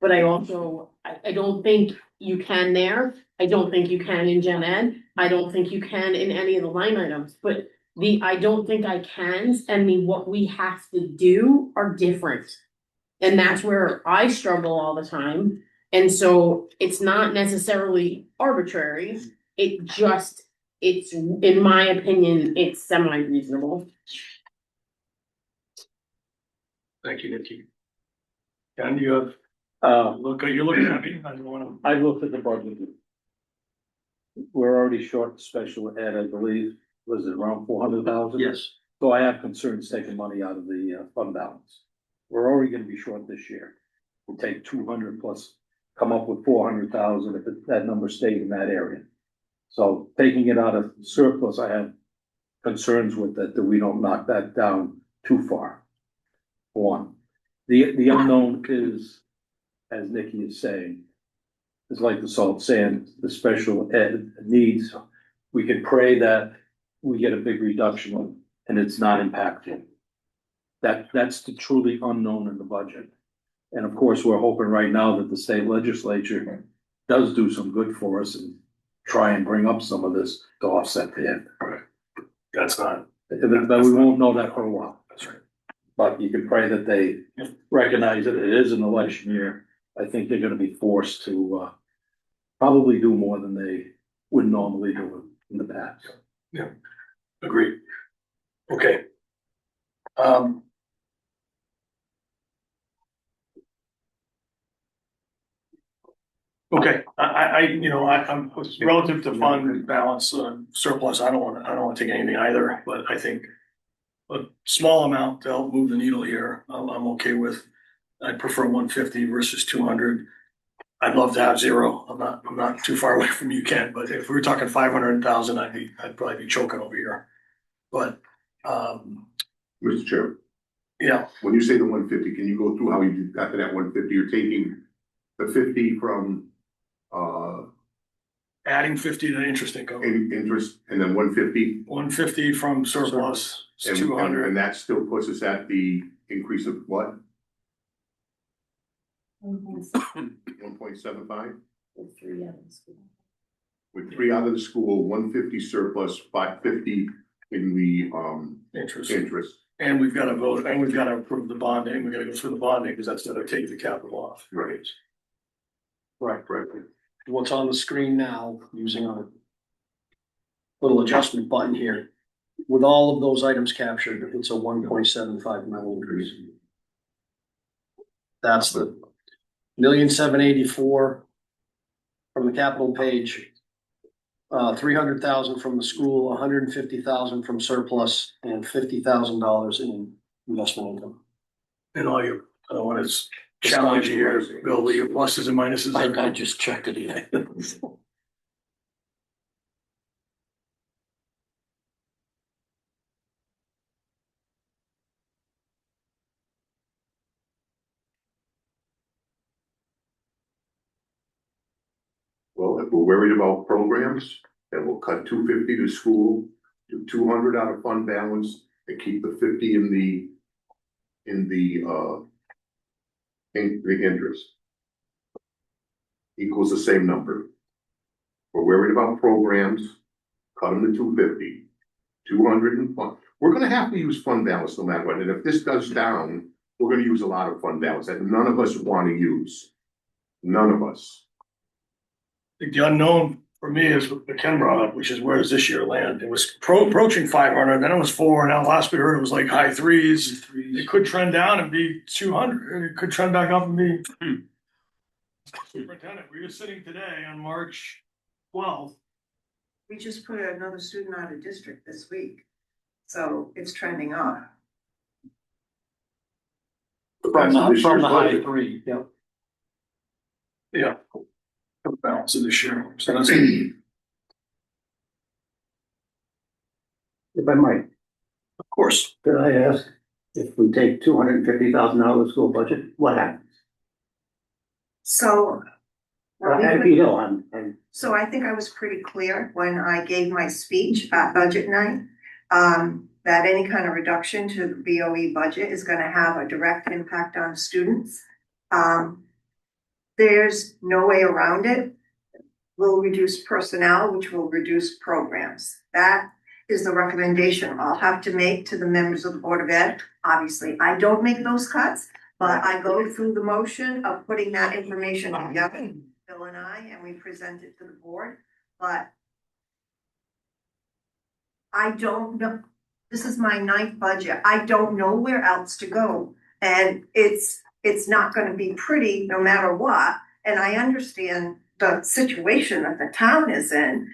Speaker 6: But I also, I don't think you can there. I don't think you can in Gen Ed. I don't think you can in any of the line items, but I don't think I can, and what we have to do are different. And that's where I struggle all the time. And so it's not necessarily arbitrary. It's, in my opinion, it's semi-reasonable.
Speaker 1: thank you, Nikki. Ken, do you have, you're looking at me, I don't wanna,
Speaker 9: I looked at the budget. We're already short special ed, I believe, was it around 400,000?
Speaker 2: Yes.
Speaker 9: So I have concerns taking money out of the fund balance. We're already gonna be short this year. We'll take 200 plus, come up with 400,000 if that number stayed in that area. So taking it out of surplus, I have concerns with that we don't knock that down too far. One, the unknown is, as Nikki is saying, is like the salt sand, the special ed needs. We can pray that we get a big reduction and it's not impactful. That's the truly unknown in the budget. And of course, we're hoping right now that the state legislature does do some good for us and try and bring up some of this to offset the end.
Speaker 1: that's not,
Speaker 9: But we won't know that for a while.
Speaker 1: that's right.
Speaker 9: But you can pray that they recognize that it is an election year. I think they're gonna be forced to probably do more than they would normally do in the past.
Speaker 1: Agreed. Okay. Okay, I'm relative to fund balance, surplus, I don't wanna take anything either, but I think a small amount to help move the needle here, I'm okay with. I'd prefer 150 versus 200. I'd love to have zero. I'm not too far away from you, Ken, but if we were talking 500,000, I'd probably be choking over here. But,
Speaker 5: Mr. Chair,
Speaker 1: yeah,
Speaker 5: when you say the 150, can you go through how you got to that 150? You're taking the 50 from
Speaker 1: adding 50 to interest income,
Speaker 5: interest and then 150?
Speaker 1: 150 from surplus,
Speaker 5: And
Speaker 1: 200.
Speaker 5: and that still puts us at the increase of what? 1.75?
Speaker 6: With 3 out of the school.
Speaker 5: With 3 out of the school, 150 surplus, 550 in the
Speaker 1: Interest.
Speaker 5: interest.
Speaker 1: And we've got to vote, and we've got to approve the bonding. We got to go through the bonding because that's gonna take the capital off.
Speaker 5: Right.
Speaker 2: Right.
Speaker 5: Right.
Speaker 2: What's on the screen now using our little adjustment button here. With all of those items captured, it's a 1.75 mil increase. That's the 1,784,000 from the capital page. 300,000 from the school, 150,000 from surplus, and $50,000 in investment income.
Speaker 1: And all your, I don't want to challenge you here, Bill, your pluses and minuses.
Speaker 2: I just checked it in.
Speaker 5: Well, if we're worried about programs, then we'll cut 250 to school, do 200 out of fund balance, and keep the 50 in the interest. Equals the same number. We're worried about programs, cut them to 250, 200 in fund. We're gonna have to use fund balance no matter what, and if this goes down, we're gonna use a lot of fund balance that none of us wanna use. None of us.
Speaker 1: I think the unknown for me is what Ken brought up, which is where does this year land? It was approaching 500, then it was 4, now last we heard it was like high threes. It could trend down and be 200, it could trend back up and be. Superintendent, we were sitting today on March 12th.
Speaker 10: We just put another student out of district this week, so it's trending up.
Speaker 2: From
Speaker 5: That's this
Speaker 2: the
Speaker 5: year's
Speaker 2: high
Speaker 5: budget.
Speaker 2: 3, yeah.
Speaker 1: Yeah. The balance of this year, so that's.
Speaker 3: If I might,
Speaker 1: Of course.
Speaker 3: could I ask, if we take $250,000 out of the school budget, what happens?
Speaker 10: So.
Speaker 3: You know, I'm
Speaker 10: So I think I was pretty clear when I gave my speech at budget night, that any kind of reduction to the BOE budget is gonna have a direct impact on students. There's no way around it. We'll reduce personnel, which will reduce programs. That is the recommendation I'll have to make to the members of the Board of Ed. Obviously, I don't make those cuts, but I go through the motion of putting that information together, Bill and I, and we present it to the board, but I don't know, this is my 9th budget, I don't know where else to go. And it's not gonna be pretty no matter what, and I understand the situation that the town is in.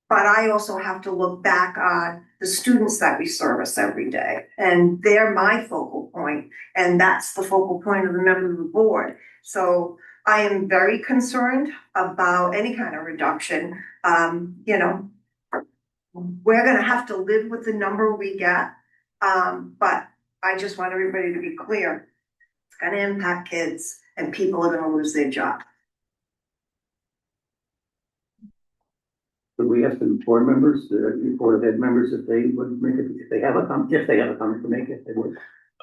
Speaker 10: But I also have to look back on the students that we service every day, and they're my focal point, and that's the focal point of the member of the board. So I am very concerned about any kind of reduction. You know, we're gonna have to live with the number we get, but I just want everybody to be clear. It's gonna impact kids, and people are gonna lose their job.
Speaker 3: Could we ask the board members, the Board of Ed members, if they would make it, if they have a comment to make it, they would.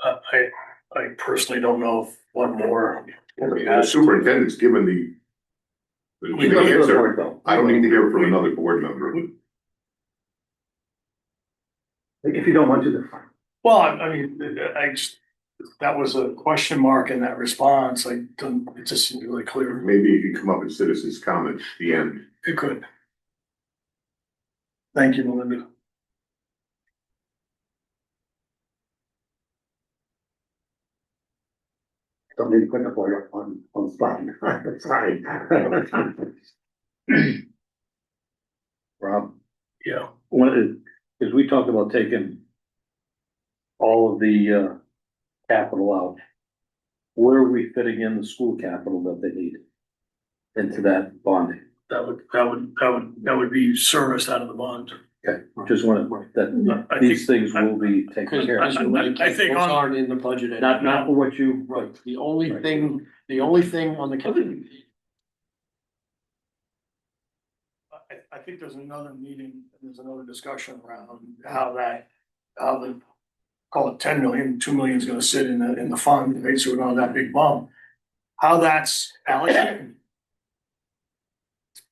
Speaker 1: I personally don't know if one more.
Speaker 5: The superintendent's given the answer. I don't need to hear from another board member.
Speaker 3: If you don't want to, that's fine.
Speaker 1: Well, I mean, that was a question mark in that response, it just seemed really clear.
Speaker 5: Maybe you can come up with citizens' comment at the end.
Speaker 1: It could. Thank you, Melinda.
Speaker 3: Don't need to put the board on the spot. Sorry.
Speaker 9: Rob,
Speaker 1: Yeah.
Speaker 9: because we talked about taking all of the capital out. Where are we fitting in the school capital that they need into that bonding?
Speaker 1: That would be serviced out of the bond.
Speaker 9: Okay, just wanted that,
Speaker 1: I
Speaker 9: these
Speaker 1: think,
Speaker 9: things will be taken care of.
Speaker 1: I think
Speaker 2: Those
Speaker 1: on,
Speaker 2: aren't in the budget.
Speaker 9: Not for what you,
Speaker 2: Right, the only thing on the.
Speaker 1: I think there's another meeting, there's another discussion around how the, call it 10 million, 2 million is gonna sit in the fund, right, so we don't have that big bump. How that's allocated.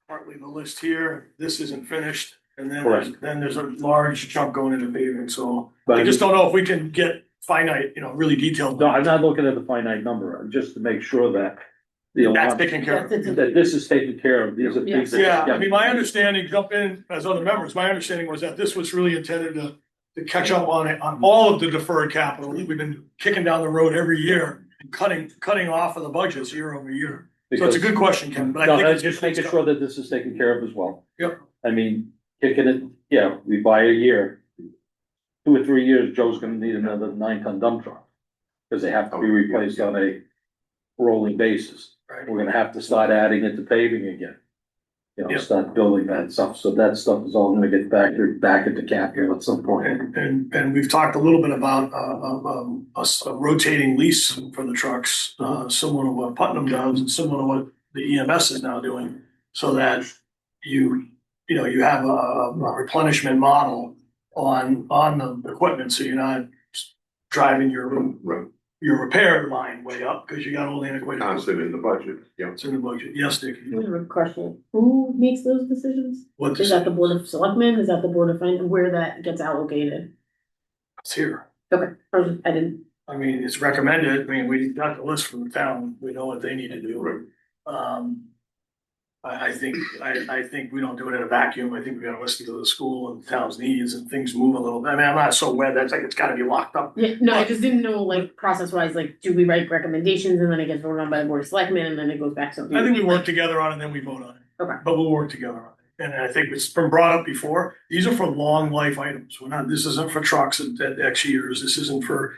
Speaker 1: Partly the list here, this isn't finished, and then there's a large chunk going into paving, so I just don't know if we can get finite, really detailed.
Speaker 9: No, I'm not looking at the finite number, just to make sure that The
Speaker 1: That's
Speaker 9: alarm,
Speaker 1: taken care of.
Speaker 9: that this is taken care of, these are things. that-
Speaker 1: Yeah, I mean, my understanding, jump in as other members, my understanding was that this was really intended to catch up on it, on all of the deferred capital. We've been kicking down the road every year, and cutting off of the budgets year over year. So it's a good question, Ken, but I
Speaker 9: No,
Speaker 1: think.
Speaker 9: I'm just making sure that this is taken care of as well.
Speaker 1: Yep.
Speaker 9: I mean, kicking it, yeah, we buy a year. 2 or 3 years, Joe's gonna need another 9-ton dump truck. Cause they have to be replaced on a rolling basis.
Speaker 1: Right.
Speaker 9: We're gonna have to start adding it to paving again. You know,
Speaker 1: Yep.
Speaker 9: start building that stuff, so that stuff is all gonna get back into capital at some point.
Speaker 1: And we've talked a little bit about, a rotating lease for the trucks, similar to what Putnam does and similar to what the EMS is now doing. So that you have a replenishment model on the equipment, so you're not driving
Speaker 5: Right,
Speaker 1: your repair line way up, because you got all the antiquated.
Speaker 5: constant in the budget, yeah.
Speaker 1: It's in the budget. Yes, Dick.
Speaker 6: I have a question. Who makes those decisions?
Speaker 1: What
Speaker 6: Is that the Board of Selectmen? Is that the Board of Finance? Where that gets allocated?
Speaker 1: It's here.
Speaker 6: Okay, I didn't.
Speaker 1: I mean, it's recommended. I mean, we got the list from the town. We know what they need to do.
Speaker 5: Right.
Speaker 1: I think we don't do it in a vacuum. I think we gotta listen to the school and the town's needs, and things move a little bit. I mean, I'm not so wed, that's like, it's gotta be locked up.
Speaker 6: Yeah, no, I just didn't know, like, process wise, like, do we write recommendations and then it gets voted on by the Board of Selectmen and then it goes back to.
Speaker 1: I think we work together on it and then we vote on it.
Speaker 6: Okay.
Speaker 1: But we'll work together on it. And I think it's been brought up before. These are for long life items. This isn't for trucks at X years. This isn't for,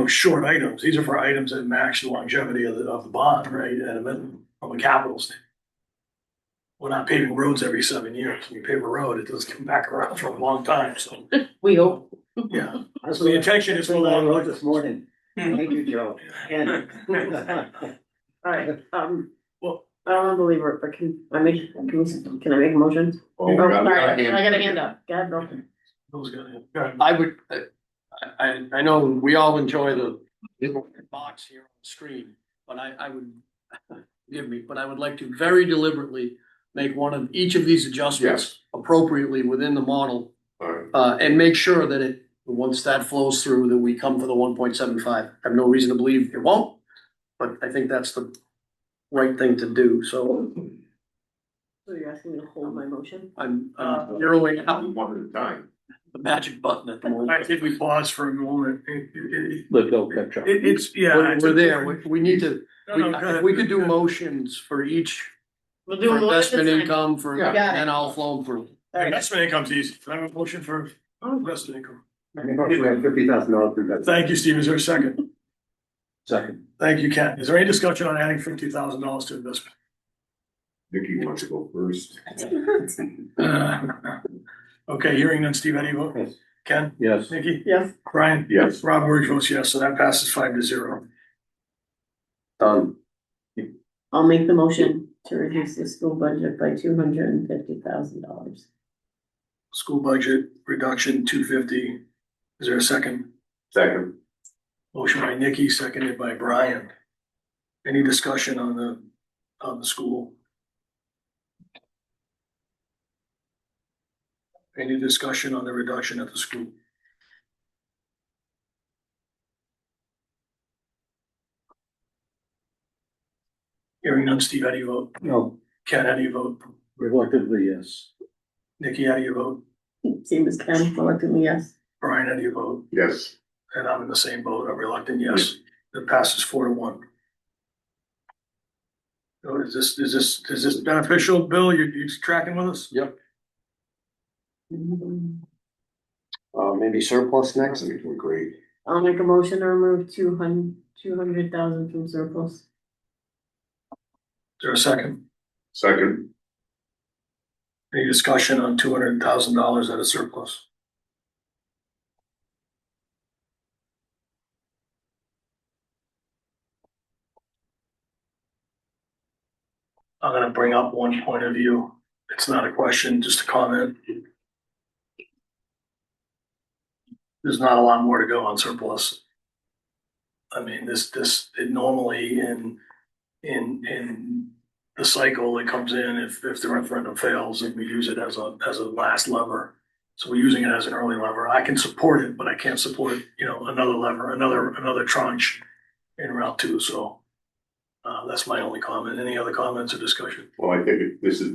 Speaker 1: short items. These are for items that match the longevity of the bond, right? At a minimum, from a capital standpoint. We're not paving roads every 7 years. When you pave a road, it doesn't come back around for a long time, so,
Speaker 6: We hope.
Speaker 1: yeah. So the intention is for long
Speaker 3: Road
Speaker 1: life.
Speaker 3: this morning. Thank you, Joe. And
Speaker 6: Alright,
Speaker 1: Well,
Speaker 6: I don't wanna believe it, but can I make a motion?
Speaker 5: Oh,
Speaker 6: Oh,
Speaker 5: we got
Speaker 6: sorry,
Speaker 5: a hand.
Speaker 6: I got a hand up. Go ahead, Bill.
Speaker 1: those guys, go ahead.
Speaker 2: I would, I know we all enjoy the box here on the screen, but I would, forgive me, but I would like to very deliberately make one of each of these adjustments appropriately within the model,
Speaker 5: All right,
Speaker 2: and make sure that once that flows through, that we come for the 1.75. I have no reason to believe it won't, but I think that's the right thing to do, so
Speaker 6: So you're asking me to hold my motion?
Speaker 2: I'm zeroing out
Speaker 5: one at a time.
Speaker 2: the magic button at the moment.
Speaker 1: I think we pause for a moment.
Speaker 9: Let Bill catch up.
Speaker 1: It's, yeah.
Speaker 2: We're there, we need to,
Speaker 1: No, no, go ahead.
Speaker 2: if we could do motions for each,
Speaker 6: We'll do
Speaker 2: for
Speaker 6: them one at a
Speaker 2: investment
Speaker 6: time.
Speaker 2: income, for,
Speaker 5: Yeah.
Speaker 6: Got it.
Speaker 2: then I'll flow them through.
Speaker 6: Alright,
Speaker 1: Investment income's easy. Can I have a motion for investment income?
Speaker 3: we have $50,000 to invest.
Speaker 1: Thank you, Steve. Is there a second?
Speaker 9: Second,
Speaker 1: Thank you, Ken. Is there any discussion on adding $50,000 to investment?
Speaker 5: Nikki wants to go first.
Speaker 1: Okay, hearing none. Steve, how do you vote?
Speaker 3: Yes.
Speaker 1: Ken?
Speaker 9: yes,
Speaker 1: Nikki?
Speaker 6: yes,
Speaker 1: Brian?
Speaker 5: Yes.
Speaker 1: Rob Word votes yes, so that passes 5-0.
Speaker 2: Done.
Speaker 6: I'll make the motion to reduce the school budget by $250,000.
Speaker 1: School budget reduction, 250. Is there a second?
Speaker 5: Second,
Speaker 1: Motion by Nikki, seconded by Brian. Any discussion on the school? Any discussion on the reduction at the school? Hearing none. Steve, how do you vote?
Speaker 9: no,
Speaker 1: Ken, how do you vote?
Speaker 9: reluctantly, yes.
Speaker 1: Nikki, how do you vote?
Speaker 6: Same as Ken, reluctantly, yes.
Speaker 1: Brian, how do you vote?
Speaker 5: yes.
Speaker 1: And I'm in the same boat, a reluctant yes. It passes 4-1. So is this beneficial, Bill? You tracking with us?
Speaker 2: Yep. Maybe surplus next.
Speaker 5: I think we're great.
Speaker 6: I'll make a motion to remove 200,000 from surplus.
Speaker 1: Is there a second?
Speaker 5: Second,
Speaker 1: Any discussion on $200,000 at a surplus? I'm gonna bring up one point of view. It's not a question, just a comment. There's not a lot more to go on surplus. I mean, it normally in the cycle, it comes in if the referendum fails, and we use it as a last lever. So we're using it as an early lever. I can support it, but I can't support, another lever, another tranche in Route 2, so. That's my only comment. Any other comments or discussion?
Speaker 5: Well, I think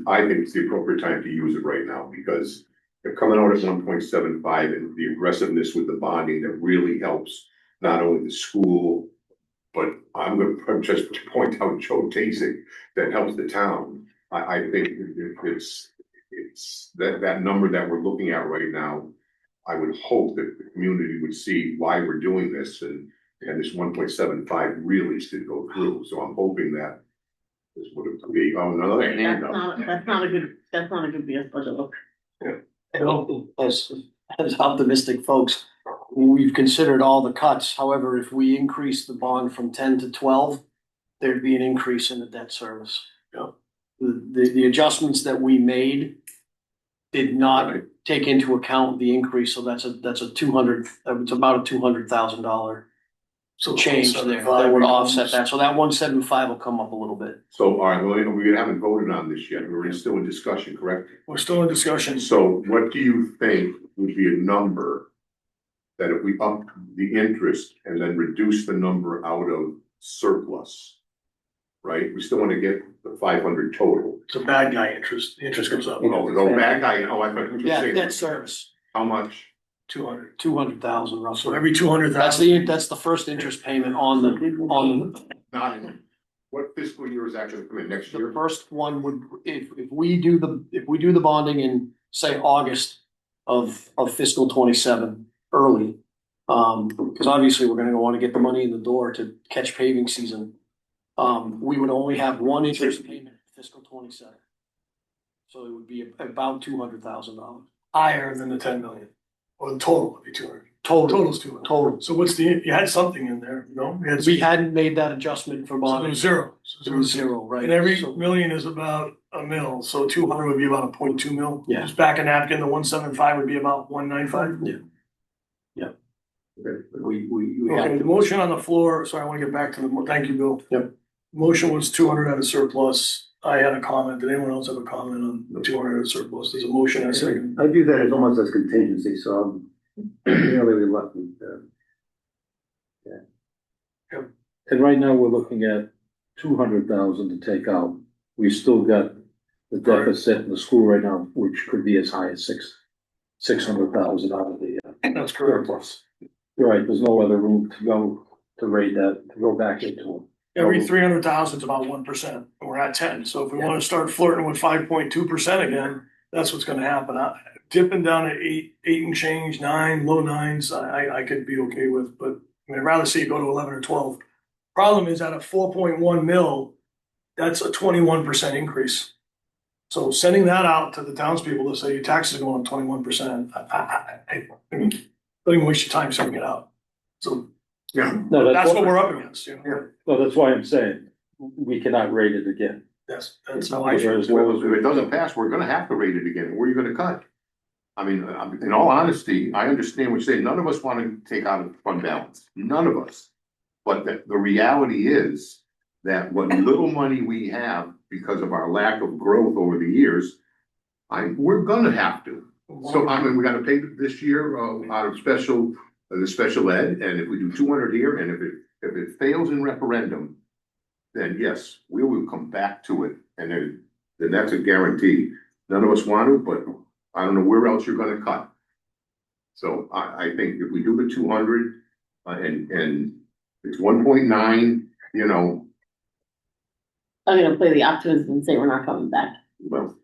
Speaker 5: I think it's the appropriate time to use it right now because they're coming out at 1.75 and the aggressiveness with the bonding that really helps not only the school, but I'm gonna just point out Joe Tasic that helps the town. I think it's that number that we're looking at right now. I would hope that the community would see why we're doing this and this 1.75 really should go through. So I'm hoping that this would be, another hand up.
Speaker 6: That's not a good BS budget look.
Speaker 2: As optimistic folks, we've considered all the cuts. However, if we increase the bond from 10 to 12, there'd be an increase in the debt service.
Speaker 1: Yeah.
Speaker 2: The adjustments that we made did not take into account the increase, so that's a 200, it's about a $200,000
Speaker 1: So
Speaker 2: change there that would offset that. So that 175 will come up a little bit.
Speaker 5: So, all right, well, we haven't voted on this yet. We're still in discussion, correct?
Speaker 1: We're still in discussion.
Speaker 5: So what do you think would be a number that if we up the interest and then reduce the number out of surplus? Right? We still want to get the 500 total.
Speaker 1: It's a bad guy interest. The interest goes up.
Speaker 5: Oh, no, bad guy. Oh, I thought you were
Speaker 2: Yeah,
Speaker 5: saying.
Speaker 2: debt service,
Speaker 5: How much?
Speaker 1: 200.
Speaker 2: 200,000
Speaker 1: So
Speaker 2: roughly.
Speaker 1: every 200,000.
Speaker 2: That's the first interest payment on
Speaker 5: Not in, what fiscal year is actually coming next
Speaker 2: the
Speaker 5: year?
Speaker 2: first one would, if we do the bonding in, say, August of fiscal 27 early. Because obviously we're gonna want to get the money in the door to catch paving season. We would only have one interest payment in fiscal 27. So it would be about $200,000
Speaker 1: Higher than the 10 million. Or the total would be 200.
Speaker 2: total.
Speaker 1: Total's 200.
Speaker 2: Total.
Speaker 1: So what's you had something in there, no?
Speaker 2: We hadn't made that adjustment for
Speaker 1: So it
Speaker 2: bonding.
Speaker 1: was zero. So
Speaker 2: It was zero, right?
Speaker 1: And every
Speaker 2: So-
Speaker 1: million is about a mil, so 200 would be about a 0.2 mil.
Speaker 2: Yeah.
Speaker 1: Just back a napkin, the 175 would be about 195.
Speaker 2: We
Speaker 1: Okay,
Speaker 2: had,
Speaker 1: the motion on the floor, sorry, I wanna get back to thank you, Bill.
Speaker 2: Yep.
Speaker 1: Motion was 200 out of surplus. I had a comment. Did anyone else have a comment on the 200 out of surplus? There's a motion and a second.
Speaker 3: I view that as almost as contingency, so I'm really reluctant.
Speaker 9: And right now, we're looking at 200,000 to take out. We still got the deficit in the school right now, which could be as high as 600,000 out of the
Speaker 1: That's correct.
Speaker 9: surplus. You're right, there's no other room to go to rate that, to go back into it.
Speaker 1: Every 300,000 is about 1%, and we're at 10. So if we wanna start flirting with 5.2% again, that's what's gonna happen. Dipping down to 8 and change, 9, low 9s, I could be okay with, but I mean, I'd rather see it go to 11 or 12. Problem is at a 4.1 mil, that's a 21% increase. So sending that out to the townspeople to say your taxes are going up 21%, I mean, don't even waste your time sending it out. So
Speaker 9: No,
Speaker 1: that's what we're up against, you know?
Speaker 9: No, that's why I'm saying, we cannot rate it again.
Speaker 1: That's how I feel.
Speaker 9: As well as
Speaker 5: If it doesn't pass, we're gonna have to rate it again. Where are you gonna cut? I mean, in all honesty, I understand what you're saying. None of us wanna take out of fund balance. None of us. But the reality is that what little money we have because of our lack of growth over the years, we're gonna have to. So I mean, we gotta pay this year out of the special ed, and if we do 200 here, and if it fails in referendum, then yes, we will come back to it, and then that's a guarantee. None of us want to, but I don't know where else you're gonna cut. So I think if we do the 200, and it's 1.9, you know,
Speaker 6: I'm gonna play the optimist and say we're not coming back.
Speaker 5: well,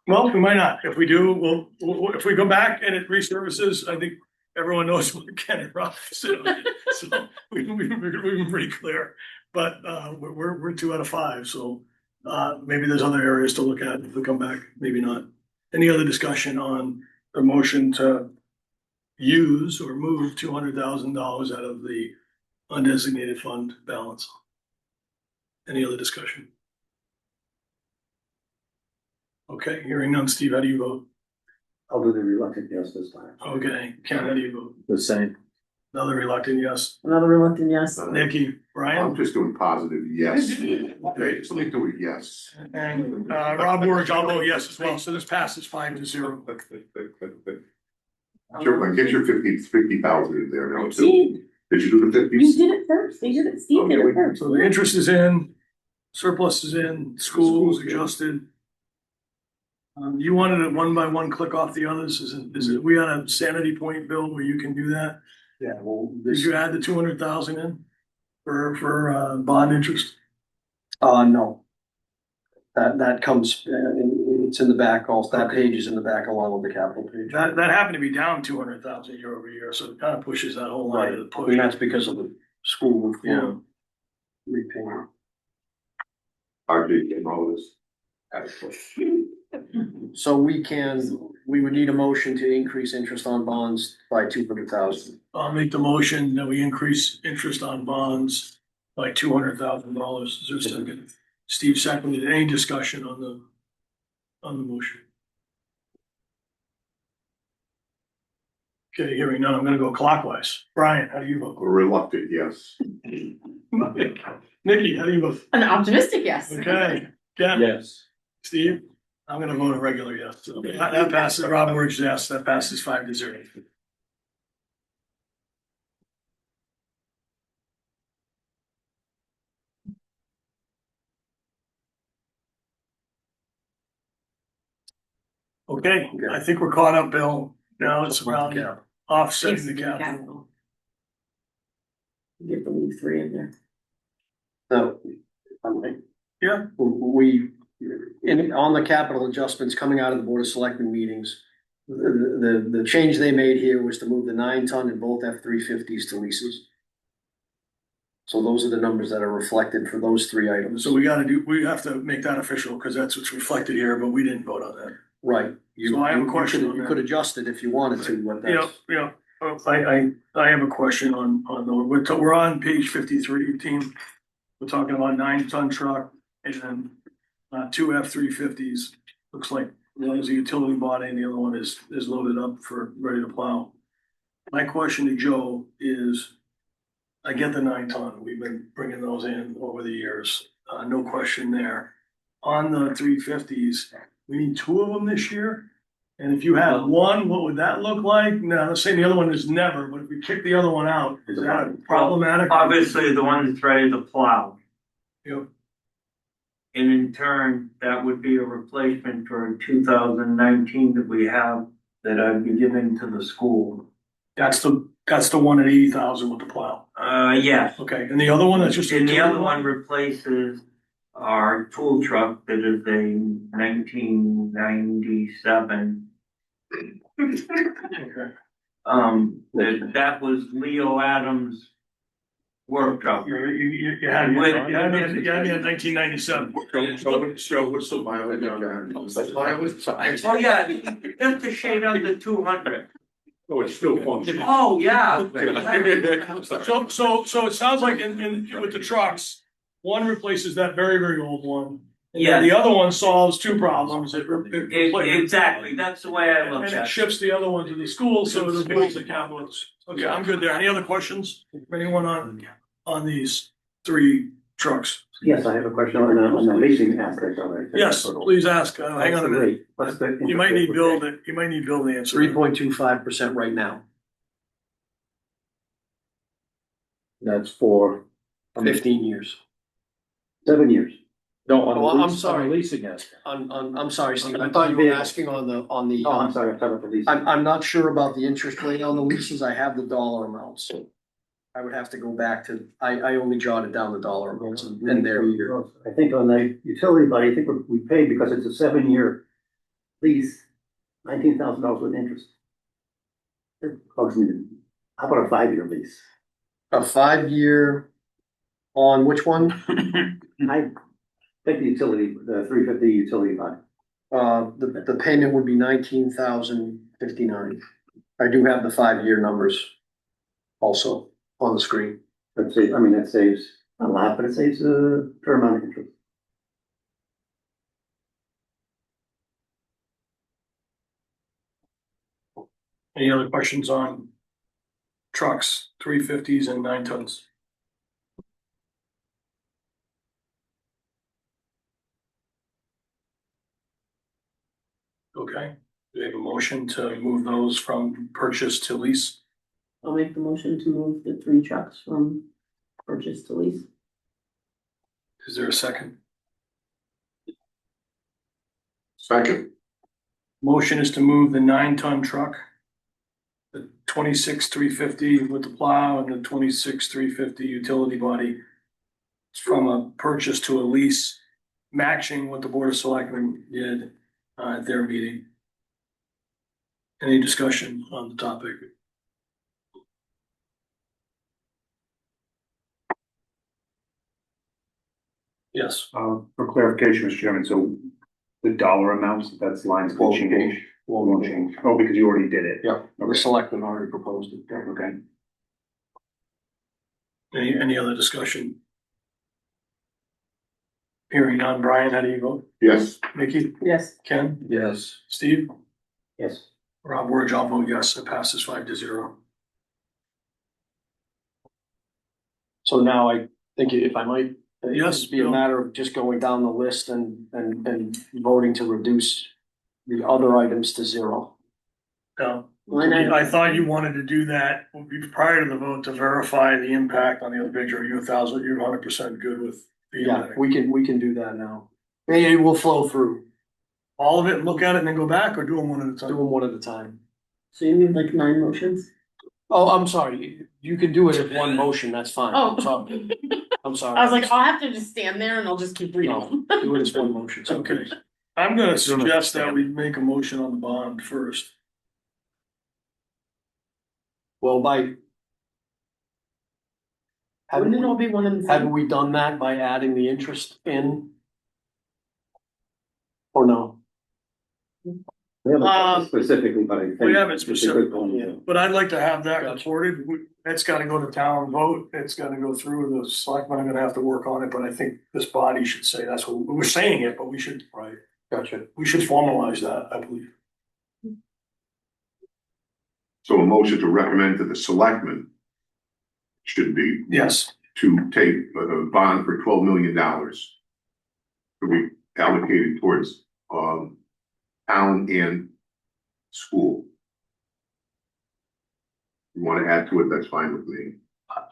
Speaker 1: Well, we might not. If we do, we'll if we go back and it resurfaces, I think everyone knows what Ken and Rob said. So we've been pretty clear. But we're 2 out of 5, so maybe there's other areas to look at if we come back, maybe not. Any other discussion on the motion to use or move $200,000 out of the undesignated fund balance? Any other discussion? Okay, hearing none. Steve, how do you vote?
Speaker 3: I'll do the reluctant yes this time.
Speaker 1: Okay, Ken, how do you vote?
Speaker 9: The same.
Speaker 1: Another reluctant yes.
Speaker 6: Another reluctant yes.
Speaker 1: Nikki,
Speaker 5: I'm
Speaker 1: Brian,
Speaker 5: just doing positive yes. Okay, just let me do it yes.
Speaker 1: and Rob Warwick, I'll vote yes as well. So this passes 5-0.
Speaker 5: Sure, get your 50,000 in there now too.
Speaker 6: See,
Speaker 5: Did you do the
Speaker 6: you
Speaker 5: 50s?
Speaker 6: did it first. They did it. Steve did it first.
Speaker 1: So the interest is in, Surplus is in, schools adjusted. You wanted it one by one, click off the others, is it, we on a sanity point, Bill, where you can do that?
Speaker 2: Yeah, well,
Speaker 1: Did
Speaker 2: this,
Speaker 1: you add the 200,000 in for bond interest?
Speaker 2: no. That comes, it's in the back, also, that page is in the back along with the capital page.
Speaker 1: That happened to be down 200,000 year over year, so it kind of pushes that whole line
Speaker 2: Right,
Speaker 1: to the push.
Speaker 2: and that's because of the school
Speaker 1: Yeah.
Speaker 2: reform. Repayment.
Speaker 5: RJ came out with this.
Speaker 2: So we would need a motion to increase interest on bonds by 200,000.
Speaker 1: I'll make the motion that we increase interest on bonds by $200,000. Is there a second? Steve seconded. Any discussion on the motion? Okay, hearing none, I'm gonna go clockwise. Brian, how do you vote?
Speaker 5: Reluctant, yes.
Speaker 1: Nikki, how do you vote?
Speaker 6: An optimistic yes.
Speaker 1: Okay, Ken,
Speaker 9: Yes.
Speaker 1: Steve, I'm gonna vote a regular yes. So that passes, Rob Words, yes, that passes 5-0. Okay, I think we're caught up, Bill. Now it's around offsetting the capital.
Speaker 6: Get the leave three in there.
Speaker 2: So,
Speaker 1: Yeah.
Speaker 2: on the capital adjustments coming out of the Board of Selectmen meetings, the change they made here was to move the 9-ton and both F-350s to leases. So those are the numbers that are reflected for those three items.
Speaker 1: So we have to make that official, because that's what's reflected here, but we didn't vote on that.
Speaker 2: Right.
Speaker 1: So I have a question on
Speaker 2: You
Speaker 1: that.
Speaker 2: could adjust it if you wanted to, but that's.
Speaker 1: Yeah. I have a question on we're on page 53, team. We're talking about 9-ton truck and then two F-350s. Looks like one is a utility body and the other one is loaded up for ready to plow. My question to Joe is, I get the 9-ton, we've been bringing those in over the years, no question there. On the 350s, we need 2 of them this year. And if you had one, what would that look like? Now, let's say the other one is never, but if we kick the other one out, is that problematic?
Speaker 7: Obviously, the one that's ready to plow.
Speaker 1: Yep.
Speaker 7: And in turn, that would be a replacement for 2019 that we have that I'd be giving to the school.
Speaker 1: That's the one at 80,000 with the plow.
Speaker 7: Yes.
Speaker 1: Okay, and the other one that's just.
Speaker 7: And the other one replaces our tool truck that is a 1997.
Speaker 1: Okay.
Speaker 7: That was Leo Adams' work truck.
Speaker 1: You had me at 1997.
Speaker 5: So what's the mileage on that?
Speaker 7: Oh, yeah, just a shade under 200.
Speaker 5: Oh, it's still functional.
Speaker 7: Oh, yeah.
Speaker 1: So it sounds like in with the trucks, one replaces that very, very old one. And
Speaker 7: Yeah.
Speaker 1: the other one solves 2 problems.
Speaker 7: Exactly, that's the way I look
Speaker 1: And
Speaker 7: at
Speaker 1: it
Speaker 7: it.
Speaker 1: ships the other one to the school, so it builds the capital. Okay, I'm good there. Any other questions? Anyone on these 3 trucks?
Speaker 3: Yes, I have a question on the leasing aspect of it.
Speaker 1: Yes, please ask. Hang on a minute.
Speaker 3: What's the?
Speaker 1: You might need Bill to answer.
Speaker 2: 3.25% right now,
Speaker 9: That's for.
Speaker 2: 15 years.
Speaker 3: 7 years.
Speaker 9: No, on the
Speaker 2: Oh, I'm
Speaker 9: lease-
Speaker 2: sorry.
Speaker 9: on the leasing aspect.
Speaker 2: I'm sorry, Steve, I thought you were asking on the.
Speaker 3: Oh, I'm sorry, I'm talking about the leasing.
Speaker 2: I'm not sure about the interest rate on the leases, I have the dollar amounts. I would have to go back to, I only jotted down the dollar amounts and they're here.
Speaker 3: I think on the utility body, I think we paid because it's a 7-year lease, $19,000 with interest. It bugs me. How about a 5-year lease?
Speaker 2: A 5-year on which one?
Speaker 3: I think the utility, the 350 utility body.
Speaker 2: The payment would be 19,059. I do have the 5-year numbers also on the screen.
Speaker 3: That saves, that saves not a lot, but it saves a fair amount of interest.
Speaker 1: Any other questions on trucks, 350s and 9-tons? Okay, do we have a motion to move those from purchase to lease?
Speaker 6: I'll make the motion to move the 3 trucks from purchase to lease.
Speaker 1: Is there a second?
Speaker 5: Second,
Speaker 1: Motion is to move the 9-ton truck, the 26,350 with the plow and the 26,350 utility body from a purchase to a lease, matching what the Board of Selectmen did at their meeting. Any discussion on the topic? Yes.
Speaker 11: For clarification, Mr. Chairman, so the dollar amounts, that's lines will change? Won't change. Oh, because you already did it?
Speaker 2: Yeah, the selectmen already proposed it.
Speaker 11: Okay.
Speaker 1: Any other discussion? Hearing none. Brian, how do you vote?
Speaker 5: yes,
Speaker 1: Mickey?
Speaker 6: Yes.
Speaker 1: Ken?
Speaker 9: Yes.
Speaker 1: Steve?
Speaker 3: Yes.
Speaker 1: Rob Word, I'll vote yes. It passes 5-0.
Speaker 2: So now I think if I might.
Speaker 1: Yes,
Speaker 2: It'd be a
Speaker 1: Bill.
Speaker 2: matter of just going down the list and voting to reduce the other items to zero.
Speaker 1: No.
Speaker 6: Line item.
Speaker 1: I thought you wanted to do that prior to the vote to verify the impact on the other picture. You're 100% good with the
Speaker 2: Yeah,
Speaker 1: impact.
Speaker 2: we can do that now. It will flow through,
Speaker 1: All of it, look at it and then go back, or do them one at a
Speaker 2: do
Speaker 1: time?
Speaker 2: them one at a time.
Speaker 6: So you need like 9 motions?
Speaker 2: Oh, I'm sorry, you can do it as one motion, that's fine.
Speaker 6: Oh.
Speaker 2: I'm sorry.
Speaker 6: I was like, I'll have to just stand there and I'll just keep reading them.
Speaker 2: Do it as one motion. so
Speaker 1: Okay. I'm gonna suggest that we make a motion on the bond first.
Speaker 2: Well,
Speaker 6: Wouldn't it all be one and the
Speaker 2: haven't
Speaker 6: same?
Speaker 2: we done that by adding the interest in? Or no?
Speaker 3: We haven't done it specifically, but I think.
Speaker 1: We haven't
Speaker 3: it's a good
Speaker 1: specifically,
Speaker 3: point, yeah.
Speaker 1: But I'd like to have that
Speaker 2: Gotcha.
Speaker 1: recorded. It's gotta go to town vote. It's gotta go through the selectmen. I'm gonna have to work on it, but I think this body should say that's what, we're saying it, but we should,
Speaker 2: Right, gotcha.
Speaker 1: we should formalize that, I believe.
Speaker 5: so a motion to recommend to the selectmen should be
Speaker 1: Yes,
Speaker 5: to take a bond for $12 million to be allocated towards, town and school. You wanna add to it, that's fine with me.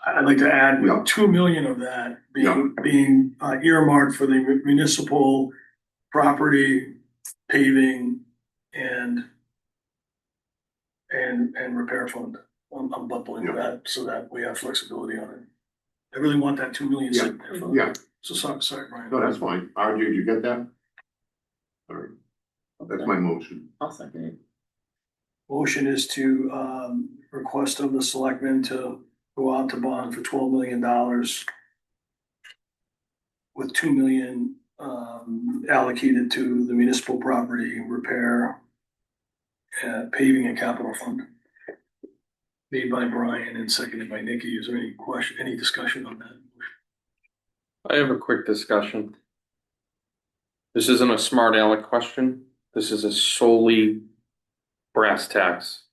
Speaker 1: I'd like to add
Speaker 5: Yeah.
Speaker 1: 2 million of that being earmarked for the municipal property paving and repair fund. I'm bubbling
Speaker 5: Yeah.
Speaker 1: that so that we have flexibility on it. I really want that 2 million sitting there. for-
Speaker 5: Yeah,
Speaker 1: So sorry, Brian.
Speaker 5: no, that's fine. RJ, did you get that? All right, that's my motion.
Speaker 6: I'll second it.
Speaker 1: Motion is to request of the selectmen to go out to bond for $12 million. With 2 million allocated to the municipal property repair. Paving and capital fund. Made by Brian and seconded by Nikki. Is there any question, any discussion on that?
Speaker 8: I have a quick discussion. This isn't a smart aleck question. This is a solely brass tacks.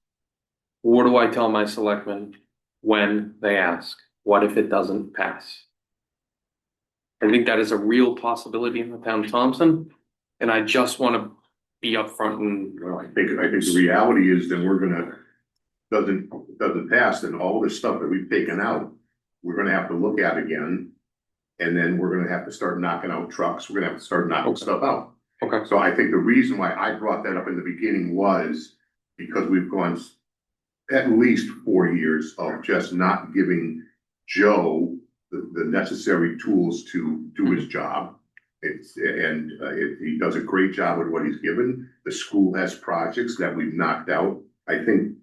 Speaker 8: What do I tell my selectmen when they ask, what if it doesn't pass? I think that is a real possibility in the town of Thompson, and I just wanna be upfront and.
Speaker 5: Well, I think the reality is then we're gonna, doesn't pass, then all the stuff that we've taken out, we're gonna have to look at again. And then we're gonna have to start knocking out trucks, we're gonna have to start knocking
Speaker 8: Okay.
Speaker 5: stuff out.
Speaker 8: Okay.
Speaker 5: So I think the reason why I brought that up in the beginning was because we've gone at least 4 years of just not giving Joe the necessary tools to do his job. He does a great job with what he's given. The school has projects that we've knocked out. I think,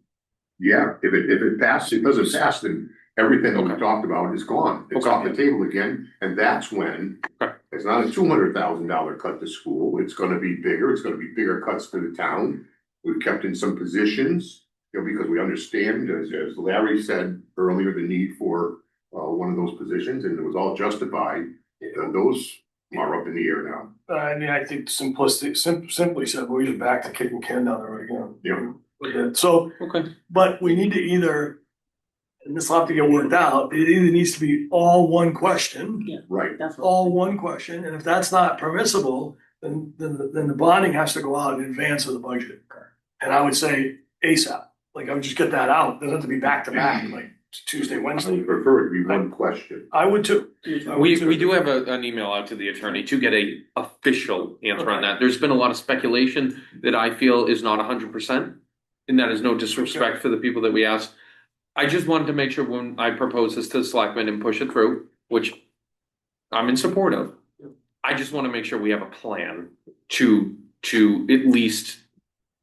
Speaker 5: yeah, if it passes, it doesn't pass, then everything that we
Speaker 8: Okay.
Speaker 5: talked about is gone. It's
Speaker 8: Okay.
Speaker 5: off the table again, and that's when
Speaker 8: Okay.
Speaker 5: it's not a $200,000 cut to school. It's gonna be bigger. It's gonna be bigger cuts to the town. We've kept in some positions, because we understand, as Larry said earlier, the need for one of those positions, and it was all justified. Those are up in the air now.
Speaker 1: I mean, I think simply said, we're just back to kicking Ken down the road again.
Speaker 5: Yeah.
Speaker 1: With it. So,
Speaker 8: Okay.
Speaker 1: but we need to either, and this will have to get worked out, it either needs to be all one question,
Speaker 5: Right.
Speaker 6: That's what.
Speaker 1: all one question, and if that's not permissible, then the bonding has to go out in advance of the budget. And I would say ASAP, like I would just get that out, it doesn't have to be back to back, like Tuesday,
Speaker 5: I
Speaker 1: Wednesday.
Speaker 5: would prefer it to be one question.
Speaker 1: I would too.
Speaker 8: We do have an email out to the attorney to get a official answer on that. There's been a lot of speculation that I feel is not 100%, and that is no disrespect for the people that we asked. I just wanted to make sure when I propose this to the selectmen and push it through, which I'm in support of. I just want to make sure we have a plan to at least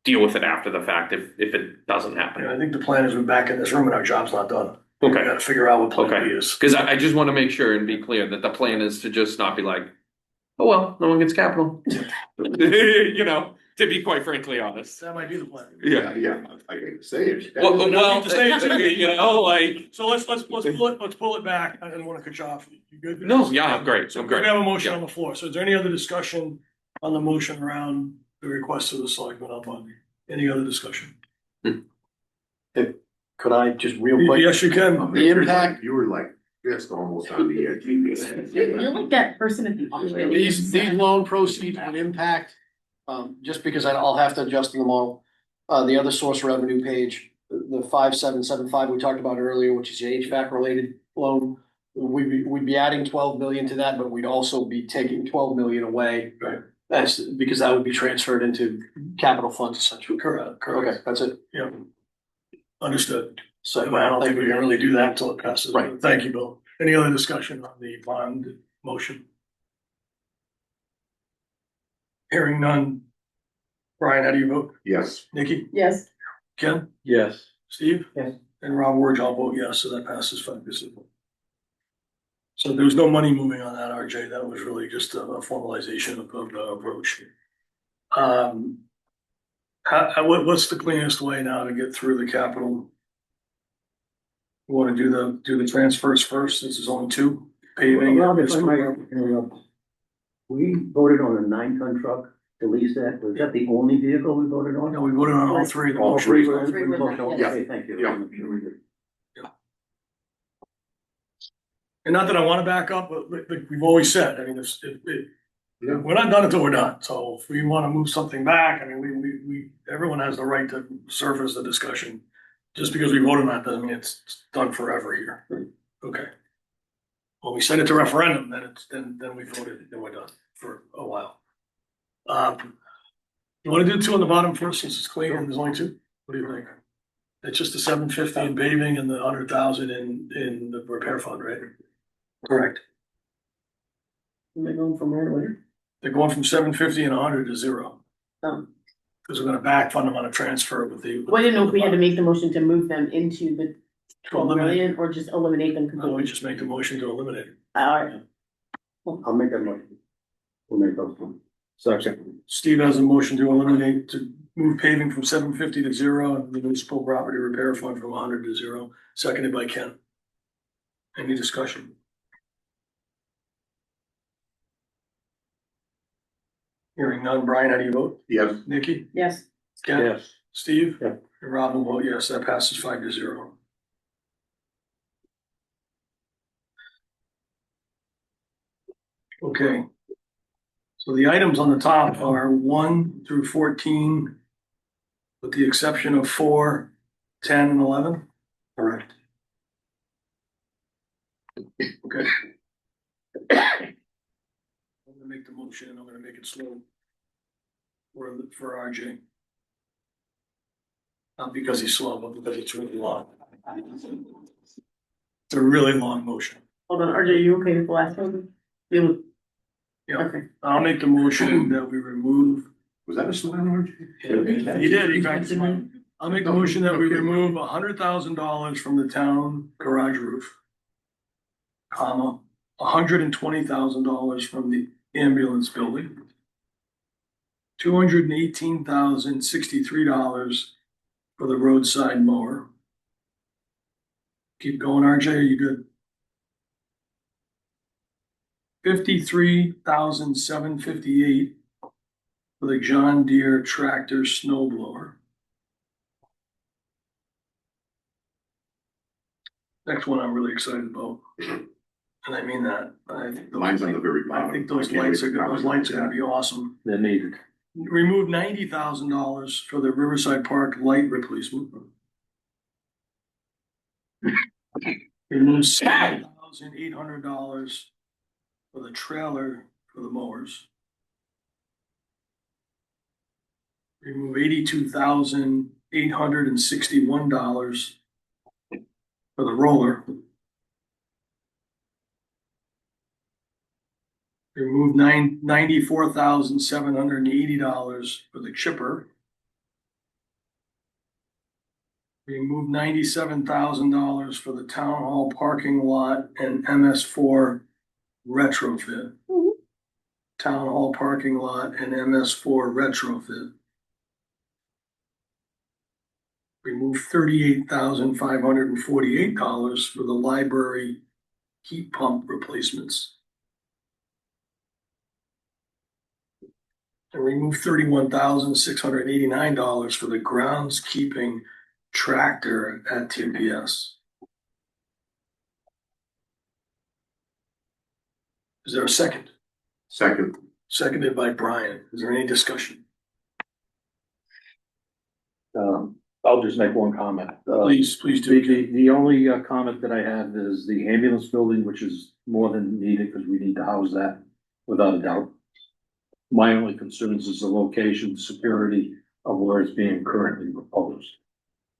Speaker 8: deal with it after the fact if it doesn't happen.
Speaker 1: I think the plan is we're back in this room and our job's not done. We
Speaker 8: Okay.
Speaker 1: gotta figure out what plan
Speaker 8: Okay.
Speaker 1: B is.
Speaker 8: Because I just want to make sure and be clear that the plan is to just not be like, oh, well, no one gets capital. You know, to be quite frankly honest.
Speaker 1: That might be the plan.
Speaker 8: Yeah.
Speaker 5: Yeah, I hate to say it.
Speaker 8: Well,
Speaker 1: I hate to say it too.
Speaker 8: you know, like,
Speaker 1: So let's pull it back. I didn't wanna cut you off. You good?
Speaker 8: no, yeah, I'm great.
Speaker 1: So
Speaker 8: I'm
Speaker 1: we
Speaker 8: great.
Speaker 1: have a motion on the floor. So is there any other discussion on the motion around the request of the selectmen on Monday? Any other discussion?
Speaker 2: Could I just real quick?
Speaker 1: Yes, you can.
Speaker 2: The impact-
Speaker 5: You were like, just almost on the edge.
Speaker 6: You're like that person at the office.
Speaker 2: These loan proceeds would impact, just because I'll have to adjust in the model. The other source revenue page, the 5775 we talked about earlier, which is the HVAC related loan. We'd be adding 12 million to that, but we'd also be taking 12 million away.
Speaker 1: Right.
Speaker 2: That's because that would be transferred into capital funds essentially.
Speaker 1: Correct,
Speaker 2: Okay,
Speaker 1: correct.
Speaker 2: that's it.
Speaker 1: Yeah. Understood.
Speaker 2: So
Speaker 1: I don't think we can really do that until it passes.
Speaker 2: Right.
Speaker 1: Thank you, Bill. Any other discussion on the bond motion? Hearing none. Brian, how do you vote?
Speaker 5: Yes.
Speaker 1: Nikki?
Speaker 6: Yes.
Speaker 1: Ken?
Speaker 9: Yes.
Speaker 1: Steve?
Speaker 3: Yes.
Speaker 1: And Rob Ward, I'll vote yes, so that passes 5-0. So there's no money moving on that, RJ. That was really just a formalization of the approach. What's the cleanest way now to get through the capital? You wanna do the transfers first, since there's only two paving?
Speaker 3: Rob, if I might interrupt. We voted on a 9-ton truck to lease that. Was that the only vehicle we voted on?
Speaker 1: No, we voted on all three. The
Speaker 5: All
Speaker 1: motion
Speaker 5: three.
Speaker 1: was-
Speaker 6: Three with that, yes.
Speaker 3: Okay, thank you.
Speaker 5: Yeah.
Speaker 3: We did.
Speaker 1: And not that I wanna back up, but like we've always said, I mean,
Speaker 5: Yeah.
Speaker 1: we're not done until we're done. So if we wanna move something back, I mean, we everyone has the right to surface the discussion. Just because we voted on it doesn't mean it's done forever here. Okay. When we send it to referendum, then we voted, then we're done for a while. You wanna do two on the bottom first, since it's clean and there's only two? What do you think? It's just the 750 in paving and the 100,000 in the repair fund, right? Correct.
Speaker 6: Am I going from where to where?
Speaker 1: They're going from 750 and 100 to 0.
Speaker 6: Oh.
Speaker 1: Cause we're gonna back fund them on a transfer with the.
Speaker 6: Well, I didn't know if we had to make the motion to move them into the 12
Speaker 1: eliminate.
Speaker 6: million or just eliminate them
Speaker 1: No, we
Speaker 6: completely.
Speaker 1: just make the motion to eliminate.
Speaker 6: Alright,
Speaker 3: I'll make that motion. We'll make those two.
Speaker 9: Second.
Speaker 1: Steve has a motion to eliminate, to move paving from 750 to 0 and the municipal property repair fund from 100 to 0, seconded by Ken. Any discussion? Hearing none. Brian, how do you vote?
Speaker 5: Yes.
Speaker 1: Nikki?
Speaker 6: yes.
Speaker 1: Ken?
Speaker 9: Yes.
Speaker 1: Steve?
Speaker 3: Yeah.
Speaker 1: And Rob will vote yes, that passes 5-0. Okay. So the items on the top are 1 through 14, with the exception of 4, 10, and 11? Correct. Okay. I'm gonna make the motion, and I'm gonna make it slow. For RJ. Not because he's slow, but because it's really long. It's a really long motion.
Speaker 6: Hold on, RJ, you okay with the last one? You,
Speaker 1: Yeah,
Speaker 6: okay.
Speaker 1: I'll make the motion that we remove.
Speaker 5: Was that a slide, RJ?
Speaker 1: He did, he cracked his mind. I'll make the motion that we remove $100,000 from the town garage roof. Comma, $120,000 from the ambulance building. $218,063 for the roadside mower. Keep going, RJ, are you good? $53,758 for the John Deere tractor snow blower. Next one I'm really excited about. And I mean that. I think those-
Speaker 5: Mine's on the very bottom.
Speaker 1: I think those
Speaker 5: I can't
Speaker 1: lights are
Speaker 5: read
Speaker 1: good.
Speaker 5: the
Speaker 1: Those lights are gonna be awesome.
Speaker 9: They're needed.
Speaker 1: Remove $90,000 for the Riverside Park light replacement. Remove $7,800 for the trailer for the mowers. Remove $82,861 for the roller. Remove $94,780 for the chipper. Remove $97,000 for the town hall parking lot and MS4 retrofit. Town hall parking lot and MS4 retrofit. Remove $38,548 for the library heat pump replacements. And remove $31,689 for the groundskeeping tractor at TPS. Is there a second?
Speaker 5: Second.
Speaker 1: Seconded by Brian. Is there any discussion?
Speaker 9: I'll just make one comment.
Speaker 1: Please do.
Speaker 9: The only comment that I have is the ambulance building, which is more than needed because we need to house that without a doubt. My only concerns is the location, security of where it's being currently proposed.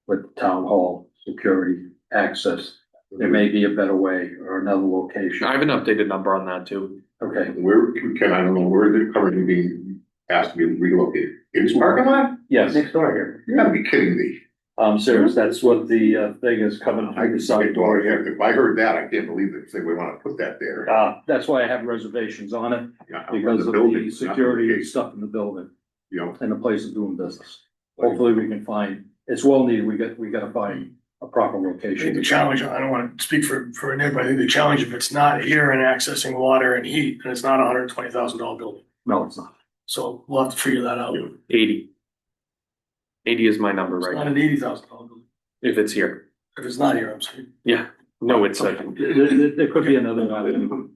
Speaker 9: With town hall, security, access, there may be a better way or another location.
Speaker 8: I have an updated number on that too.
Speaker 9: Okay,
Speaker 5: Where, Ken, I don't know, where is it currently being asked to be relocated? In this parking lot?
Speaker 9: yes,
Speaker 3: Next door here.
Speaker 5: You gotta be kidding me.
Speaker 9: I'm serious, that's what the thing is coming
Speaker 5: I
Speaker 9: through the
Speaker 5: just,
Speaker 9: side door.
Speaker 5: if I heard that, I can't believe that they would wanna put that there.
Speaker 9: That's why I have reservations on it,
Speaker 5: Yeah,
Speaker 9: because of
Speaker 5: building,
Speaker 9: the
Speaker 5: not
Speaker 9: security and
Speaker 5: location,
Speaker 9: stuff in the building
Speaker 5: You know,
Speaker 9: and the place of doing business. Hopefully we can find, it's well needed, we gotta find a proper
Speaker 1: I think
Speaker 9: location.
Speaker 1: the challenge, I don't want to speak for Nick, but I think the challenge, if it's not here and accessing water and heat, then it's not $120,000 building.
Speaker 9: No, it's not.
Speaker 1: So we'll have to figure that out.
Speaker 8: 80. 80 is my number
Speaker 1: It's
Speaker 8: right
Speaker 1: not
Speaker 8: now,
Speaker 1: an $80,000 building.
Speaker 8: if it's here.
Speaker 1: If it's not here, I'm saying.
Speaker 8: Yeah, no, it's a,
Speaker 9: There could be another avenue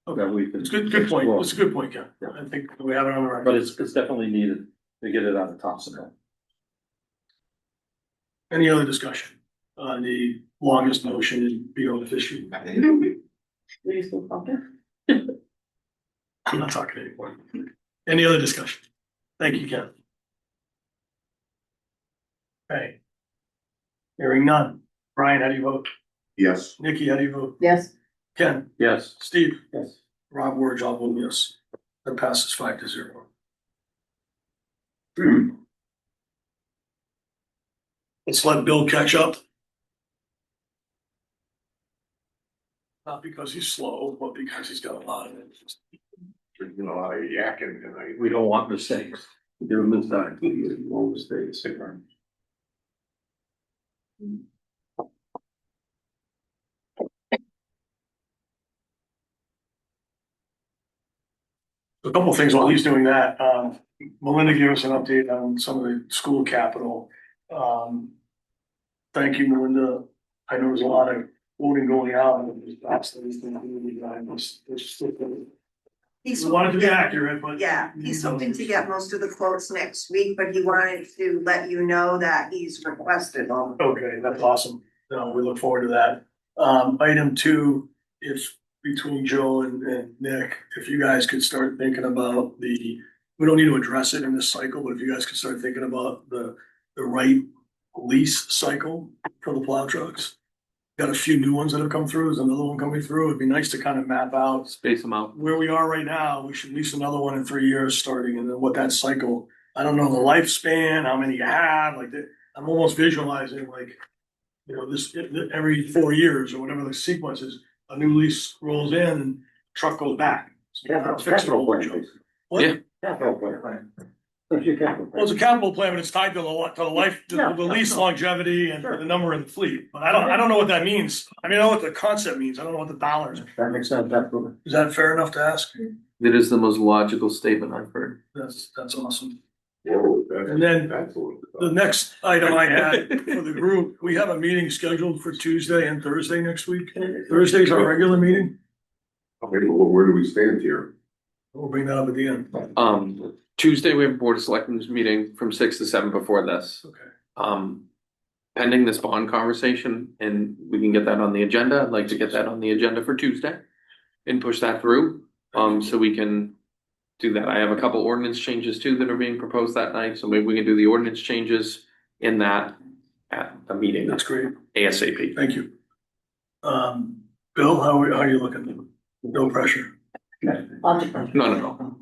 Speaker 1: Okay,
Speaker 9: that we could.
Speaker 1: it's good point.
Speaker 9: explore.
Speaker 1: It's a good point, Ken. I think we have it on the record.
Speaker 9: But it's definitely needed to get it out of Thompsonville.
Speaker 1: Any other discussion on the longest motion in beneficiary? I'm not talking anymore. Any other discussion? Thank you, Ken. Okay. Hearing none. Brian, how do you vote?
Speaker 5: yes.
Speaker 1: Nikki, how do you vote?
Speaker 6: Yes.
Speaker 1: Ken,
Speaker 9: Yes.
Speaker 1: Steve,
Speaker 3: Yes.
Speaker 1: Rob Ward, I'll vote yes. That passes 5-0. Let's let Bill catch up. Not because he's slow, but because he's got a lot of it.
Speaker 5: Drinking a lot of yakking tonight.
Speaker 9: We don't want mistakes. Give them this time.
Speaker 5: Won't mistakes.
Speaker 1: A couple of things while he's doing that. Melinda gave us an update on some of the school capital. Thank you, Melinda. I know there's a lot of voting going out.
Speaker 10: He's
Speaker 1: We wanted to be
Speaker 10: hoping-
Speaker 1: accurate, but.
Speaker 10: Yeah, he's hoping to get most of the quotes next week, but he wanted to let you know that he's requested them.
Speaker 1: Okay, that's awesome. No, we look forward to that. Item 2, if between Joe and Nick, if you guys could start thinking about we don't need to address it in this cycle, but if you guys could start thinking about the right lease cycle for the plow trucks. Got a few new ones that have come through. There's another one coming through. It'd be nice to kind of map out
Speaker 8: space them out.
Speaker 1: where we are right now. We should lease another one in 3 years starting, and then what that cycle, I don't know the lifespan, how many you have, like that. I'm almost visualizing like, this every 4 years or whatever the sequence is, a new lease rolls in and truck goes back. So
Speaker 3: Yeah,
Speaker 1: it's fixed.
Speaker 3: capital plan, basically.
Speaker 1: What?
Speaker 8: Yeah.
Speaker 3: Capital plan. That's your capital
Speaker 1: Well, it's
Speaker 3: plan.
Speaker 1: a capital plan, but it's tied to the life,
Speaker 3: Yeah,
Speaker 1: the lease
Speaker 3: sure.
Speaker 1: longevity and
Speaker 3: Sure.
Speaker 1: the number in the fleet. But I don't know what that means. I mean, I know what the concept means. I don't know what the dollars.
Speaker 3: That makes sense, absolutely.
Speaker 1: Is that fair enough to ask?
Speaker 8: It is the most logical statement I've heard.
Speaker 1: That's awesome.
Speaker 5: Whoa,
Speaker 1: And then
Speaker 5: that's a little.
Speaker 1: The next item I had for the group, we have a meeting scheduled for Tuesday and Thursday next week. Thursday's our regular meeting.
Speaker 5: Okay, well, where do we stand here?
Speaker 1: We'll bring that up at the end.
Speaker 8: Tuesday, we have a Board of Selectmen's meeting from 6 to 7 before this.
Speaker 1: Okay.
Speaker 8: pending this bond conversation and we can get that on the agenda, I'd like to get that on the agenda for Tuesday. And push that through, so we can do that. I have a couple ordinance changes too that are being proposed that night, so maybe we can do the ordinance changes in that at the meeting
Speaker 1: That's great.
Speaker 8: ASAP.
Speaker 1: Thank you. Bill, how are you looking? No pressure.
Speaker 8: No, no.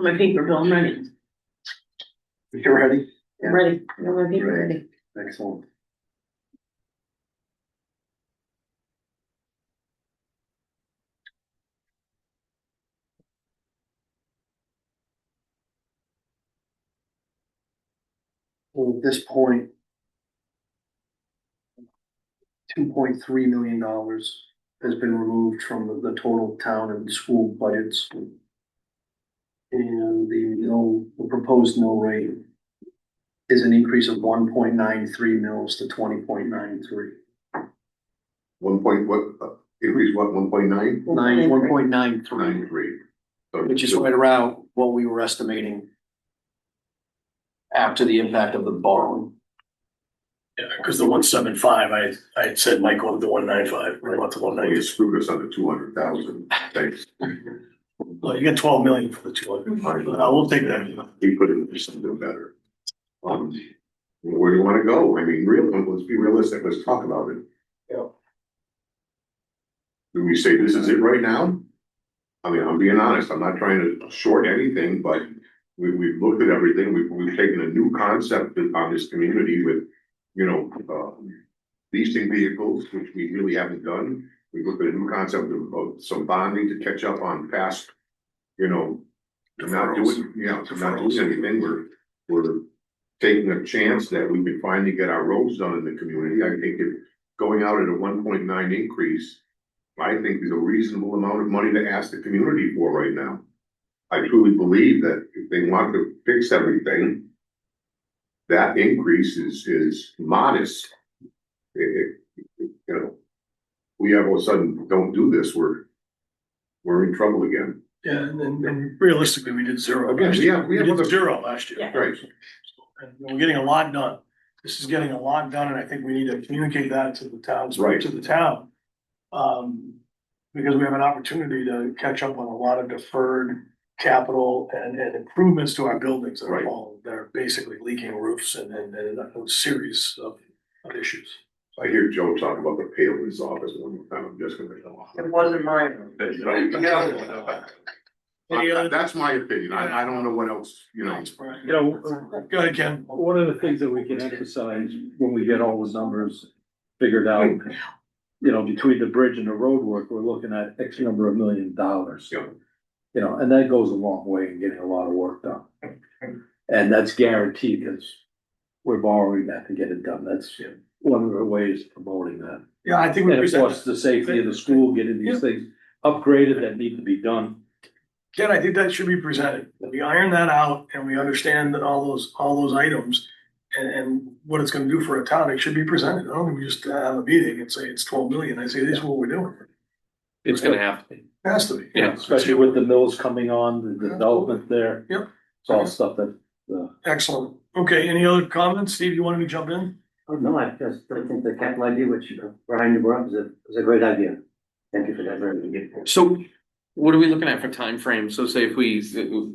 Speaker 6: My paper, Bill, I'm ready.
Speaker 2: You're ready?
Speaker 6: I'm ready. I got my paper ready.
Speaker 2: Excellent. Well, at this point, $2.3 million has been removed from the total town and school budgets. And the proposed mill rate is an increase of 1.93 mils to 20.93.
Speaker 5: 1.9?
Speaker 2: 1.93,
Speaker 5: 93. So
Speaker 2: which is right around what we were estimating after the impact of the borrowing.
Speaker 1: Yeah, because the 175, I had said might go to the 195, I went to
Speaker 5: Well, you
Speaker 1: 190.
Speaker 5: screwed us under 200,000. Thanks.
Speaker 1: Well, you get 12 million for the 200. We'll take that.
Speaker 5: He put in something better. Where do you wanna go? I mean, let's be realistic, let's talk about it.
Speaker 2: Yeah.
Speaker 5: Do we say this is it right now? I mean, I'm being honest, I'm not trying to short anything, but we've looked at everything, we've taken a new concept on this community with, leasing vehicles, which we really haven't done. We looked at a new concept of some bonding to catch up on past, not doing anything, we're taking a chance that we can finally get our roads done in the community. I think going out at a 1.9 increase, I think is a reasonable amount of money to ask the community for right now. I truly believe that if they want to fix everything, that increase is modest. We all of a sudden don't do this, we're in trouble again.
Speaker 1: Yeah, and realistically, we did zero.
Speaker 5: Again,
Speaker 1: last
Speaker 5: we
Speaker 1: year.
Speaker 5: have
Speaker 1: We did
Speaker 5: other-
Speaker 1: zero last year.
Speaker 6: Yeah.
Speaker 5: Right.
Speaker 1: And we're getting a lot done. This is getting a lot done, and I think we need to communicate that to the towns,
Speaker 5: Right.
Speaker 1: to the town. Because we have an opportunity to catch up on a lot of deferred capital and improvements to our buildings that are
Speaker 5: Right.
Speaker 1: falling. They're basically leaking roofs and a series of issues.
Speaker 5: I hear Joe talk about the pail in his office one more time, I'm just gonna.
Speaker 7: It wasn't mine.
Speaker 5: That's my opinion, I don't know what else,
Speaker 1: Thanks, Brian.
Speaker 9: You know,
Speaker 1: Go ahead, Ken.
Speaker 9: one of the things that we can emphasize when we get all the numbers figured out, between the bridge and the road work, we're looking at X number of $1 million.
Speaker 5: Yeah.
Speaker 9: And that goes a long way in getting a lot of work done. And that's guaranteed because we're borrowing that to get it done. That's one of the ways of promoting that.
Speaker 1: Yeah, I think we
Speaker 9: And of
Speaker 1: present
Speaker 9: course, the safety of the school, getting these things upgraded that need to be done.
Speaker 1: Ken, I think that should be presented. We iron that out and we understand that all those items and what it's gonna do for a town, it should be presented. I don't think we just have a meeting and say it's 12 million. I say, this is what we're doing.
Speaker 8: It's gonna have to be.
Speaker 1: It has to be.
Speaker 8: Yeah.
Speaker 9: Especially with the mills coming on, the development there.
Speaker 1: Yep.
Speaker 9: It's all stuff that,
Speaker 1: Excellent. Okay, any other comments? Steve, you wanted me to jump in?
Speaker 3: Oh, no, I think the capital idea, which Brian, you brought up, is a great idea. Thank you for that very good.
Speaker 8: So what are we looking at for time frame? So say if we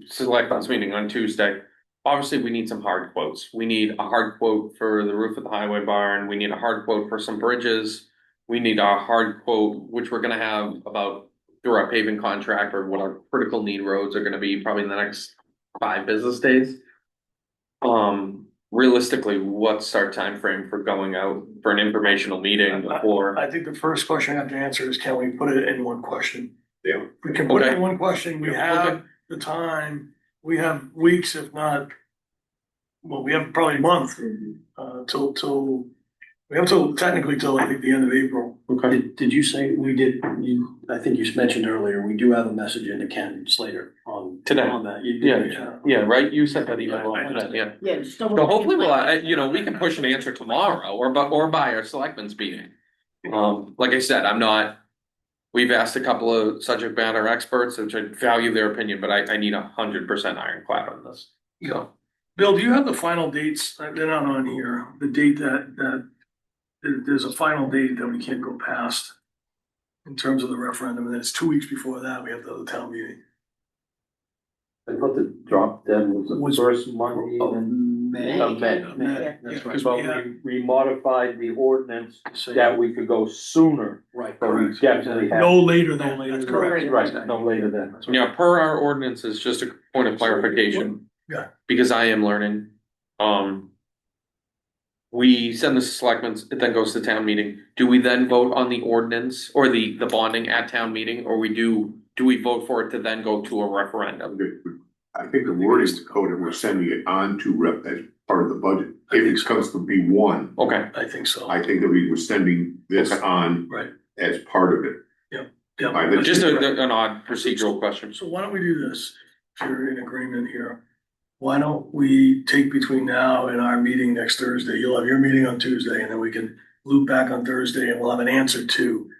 Speaker 8: select this meeting on Tuesday, obviously we need some hard quotes. We need a hard quote for the roof of the highway barn. We need a hard quote for some bridges. We need a hard quote, which we're gonna have about through our paving contract or what our critical need roads are gonna be probably in the next 5 business days. Realistically, what's our time frame for going out for an informational meeting before?
Speaker 1: I think the first question I have to answer is, can we put it in one question?
Speaker 5: Yeah.
Speaker 1: We can put it
Speaker 8: Okay.
Speaker 1: in one question. We
Speaker 8: Yeah,
Speaker 1: have
Speaker 8: okay.
Speaker 1: the time. We have weeks, if not, well, we have probably a month, technically till I think the end of April.
Speaker 8: Okay.
Speaker 2: Did you say I think you mentioned earlier, we do have a message into Ken Slater on.
Speaker 8: Today.
Speaker 2: On that. You did,
Speaker 8: Yeah, right? You sent that email. Yeah.
Speaker 6: Yeah, just double.
Speaker 8: So hopefully we can push an answer tomorrow or by our selectmen's meeting. Like I said, we've asked a couple of subject matter experts, which I value their opinion, but I need 100% ironclad on this. So,
Speaker 1: Bill, do you have the final dates? They're not on here. The date there's a final date that we can't go past in terms of the referendum, and then it's 2 weeks before that, we have the other town meeting.
Speaker 9: I thought the drop dead was
Speaker 1: Was-
Speaker 9: the first Monday in
Speaker 2: May.
Speaker 9: May.
Speaker 6: May.
Speaker 2: That's right.
Speaker 1: Because
Speaker 9: But
Speaker 1: we have,
Speaker 9: we modified the ordinance
Speaker 2: So,
Speaker 9: that we could go sooner,
Speaker 2: right.
Speaker 9: but we definitely have.
Speaker 1: no later than,
Speaker 2: No later
Speaker 1: that's
Speaker 2: than-
Speaker 1: correct.
Speaker 9: Right, no later than.
Speaker 2: That's right.
Speaker 8: Yeah, per our ordinances, just a point of clarification.
Speaker 1: Yeah.
Speaker 8: Because I am learning, we send this to selectmen, it then goes to town meeting. Do we then vote on the ordinance or the bonding at town meeting, or do we vote for it to then go to a referendum?
Speaker 5: I think the word is the code and we're sending it on to rep as part of the budget. If it comes to be one,
Speaker 8: Okay,
Speaker 1: I think so.
Speaker 5: I think that we were sending this
Speaker 8: Okay.
Speaker 5: on
Speaker 1: Right.
Speaker 5: as part of it. By
Speaker 1: Yeah.
Speaker 5: the-
Speaker 8: just an odd procedural question.
Speaker 1: So why don't we do this, if you're in agreement here? Why don't we take between now and our meeting next Thursday? You'll have your meeting on Tuesday, and then we can loop back on Thursday and we'll have an answer to,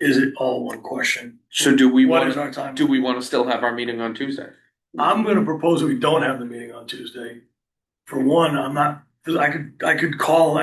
Speaker 1: is it all one question?
Speaker 8: So do we
Speaker 1: What is
Speaker 8: want,
Speaker 1: our time?
Speaker 8: do we want to still have our meeting on Tuesday?
Speaker 1: I'm gonna propose that we don't have the meeting on Tuesday. For one, I'm not, I could dial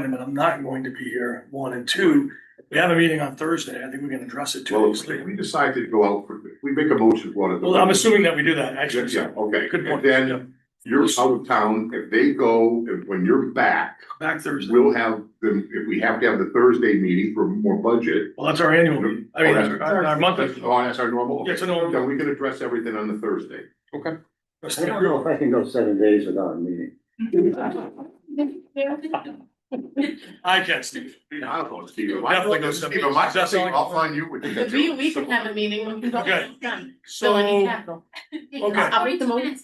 Speaker 1: him, but I'm not going to be here, one, and two. We have a meeting on Thursday, I think we can address it 2
Speaker 5: Well,
Speaker 1: weeks
Speaker 5: if
Speaker 1: later.
Speaker 5: we decide to go out, we make a motion for it.
Speaker 1: Well, I'm assuming that we do that, actually.
Speaker 5: Yeah, okay.
Speaker 1: Good point.
Speaker 5: And
Speaker 1: Yeah.
Speaker 5: then you're out of town, if they go, when you're back,
Speaker 1: Back Thursday.
Speaker 5: we'll have them, if we have to have the Thursday meeting for more budget.
Speaker 1: Well, that's our annual meeting, I mean, our monthly.
Speaker 5: Oh, that's our normal?
Speaker 1: Yeah, it's a normal.
Speaker 5: Then we can address everything on the Thursday.
Speaker 8: Okay.
Speaker 3: I don't know if I can go 7 days without a meeting.
Speaker 1: I can, Steve.
Speaker 5: I don't know, Steve. If
Speaker 1: Definitely
Speaker 5: I
Speaker 1: go
Speaker 5: Steve, if I
Speaker 1: That's
Speaker 5: think
Speaker 1: all-
Speaker 5: I'll find you with the.
Speaker 6: We can have a meeting, we can go,
Speaker 1: Okay.
Speaker 6: done.
Speaker 1: So,
Speaker 6: Bill, I need capital.
Speaker 1: Okay.
Speaker 6: I'll make the motion.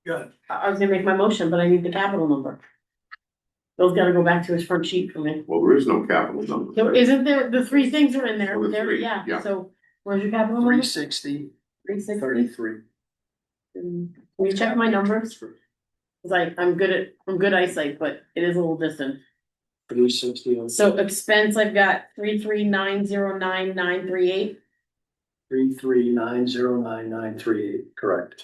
Speaker 1: good.
Speaker 6: I was gonna make my motion, but I need the capital number. Bill's gotta go back to his front sheet for me.
Speaker 5: Well, there is no capital number.
Speaker 6: So isn't there, the three things are in there,
Speaker 5: Oh, the
Speaker 6: there,
Speaker 5: three,
Speaker 6: yeah,
Speaker 5: yeah.
Speaker 6: so where's your capital number?
Speaker 2: 360,
Speaker 6: 360?
Speaker 2: 33.
Speaker 6: Can you check my numbers? Cause I'm good eyesight, but it is a little distant.
Speaker 2: 360.
Speaker 6: So expense, I've got 33909,938.
Speaker 2: 33909,938, correct.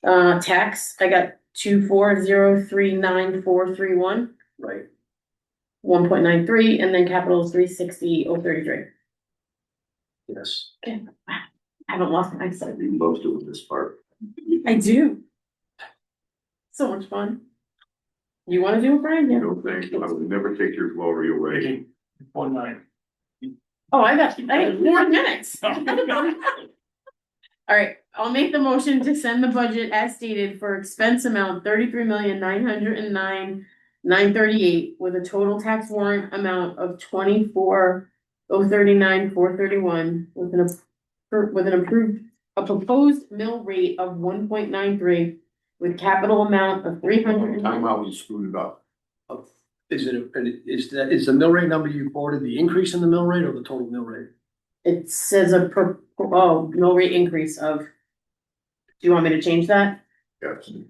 Speaker 6: Tax, I got 24039,431,
Speaker 2: Right.
Speaker 6: 1.93, and then capital is 360,033.
Speaker 2: Yes.
Speaker 6: I haven't lost my eyesight.
Speaker 5: You love doing this part.
Speaker 6: I do. So much fun. You wanna do it, Brian?
Speaker 5: You
Speaker 6: Yeah.
Speaker 5: know, thank you. I would never take your glory away.
Speaker 1: Making 1-9.
Speaker 6: Oh, I have 4 minutes. All right, I'll make the motion to send the budget as stated for expense amount 33,909,938 with a total tax warrant amount of 24,039,431 with a proposed mill rate of 1.93 with capital amount of 300.
Speaker 5: Time out, you screwed it up.
Speaker 2: Is is the mill rate number you quoted the increase in the mill rate or the total mill rate?
Speaker 6: It says mill rate increase of. Do you want me to change that
Speaker 5: Yes.
Speaker 6: to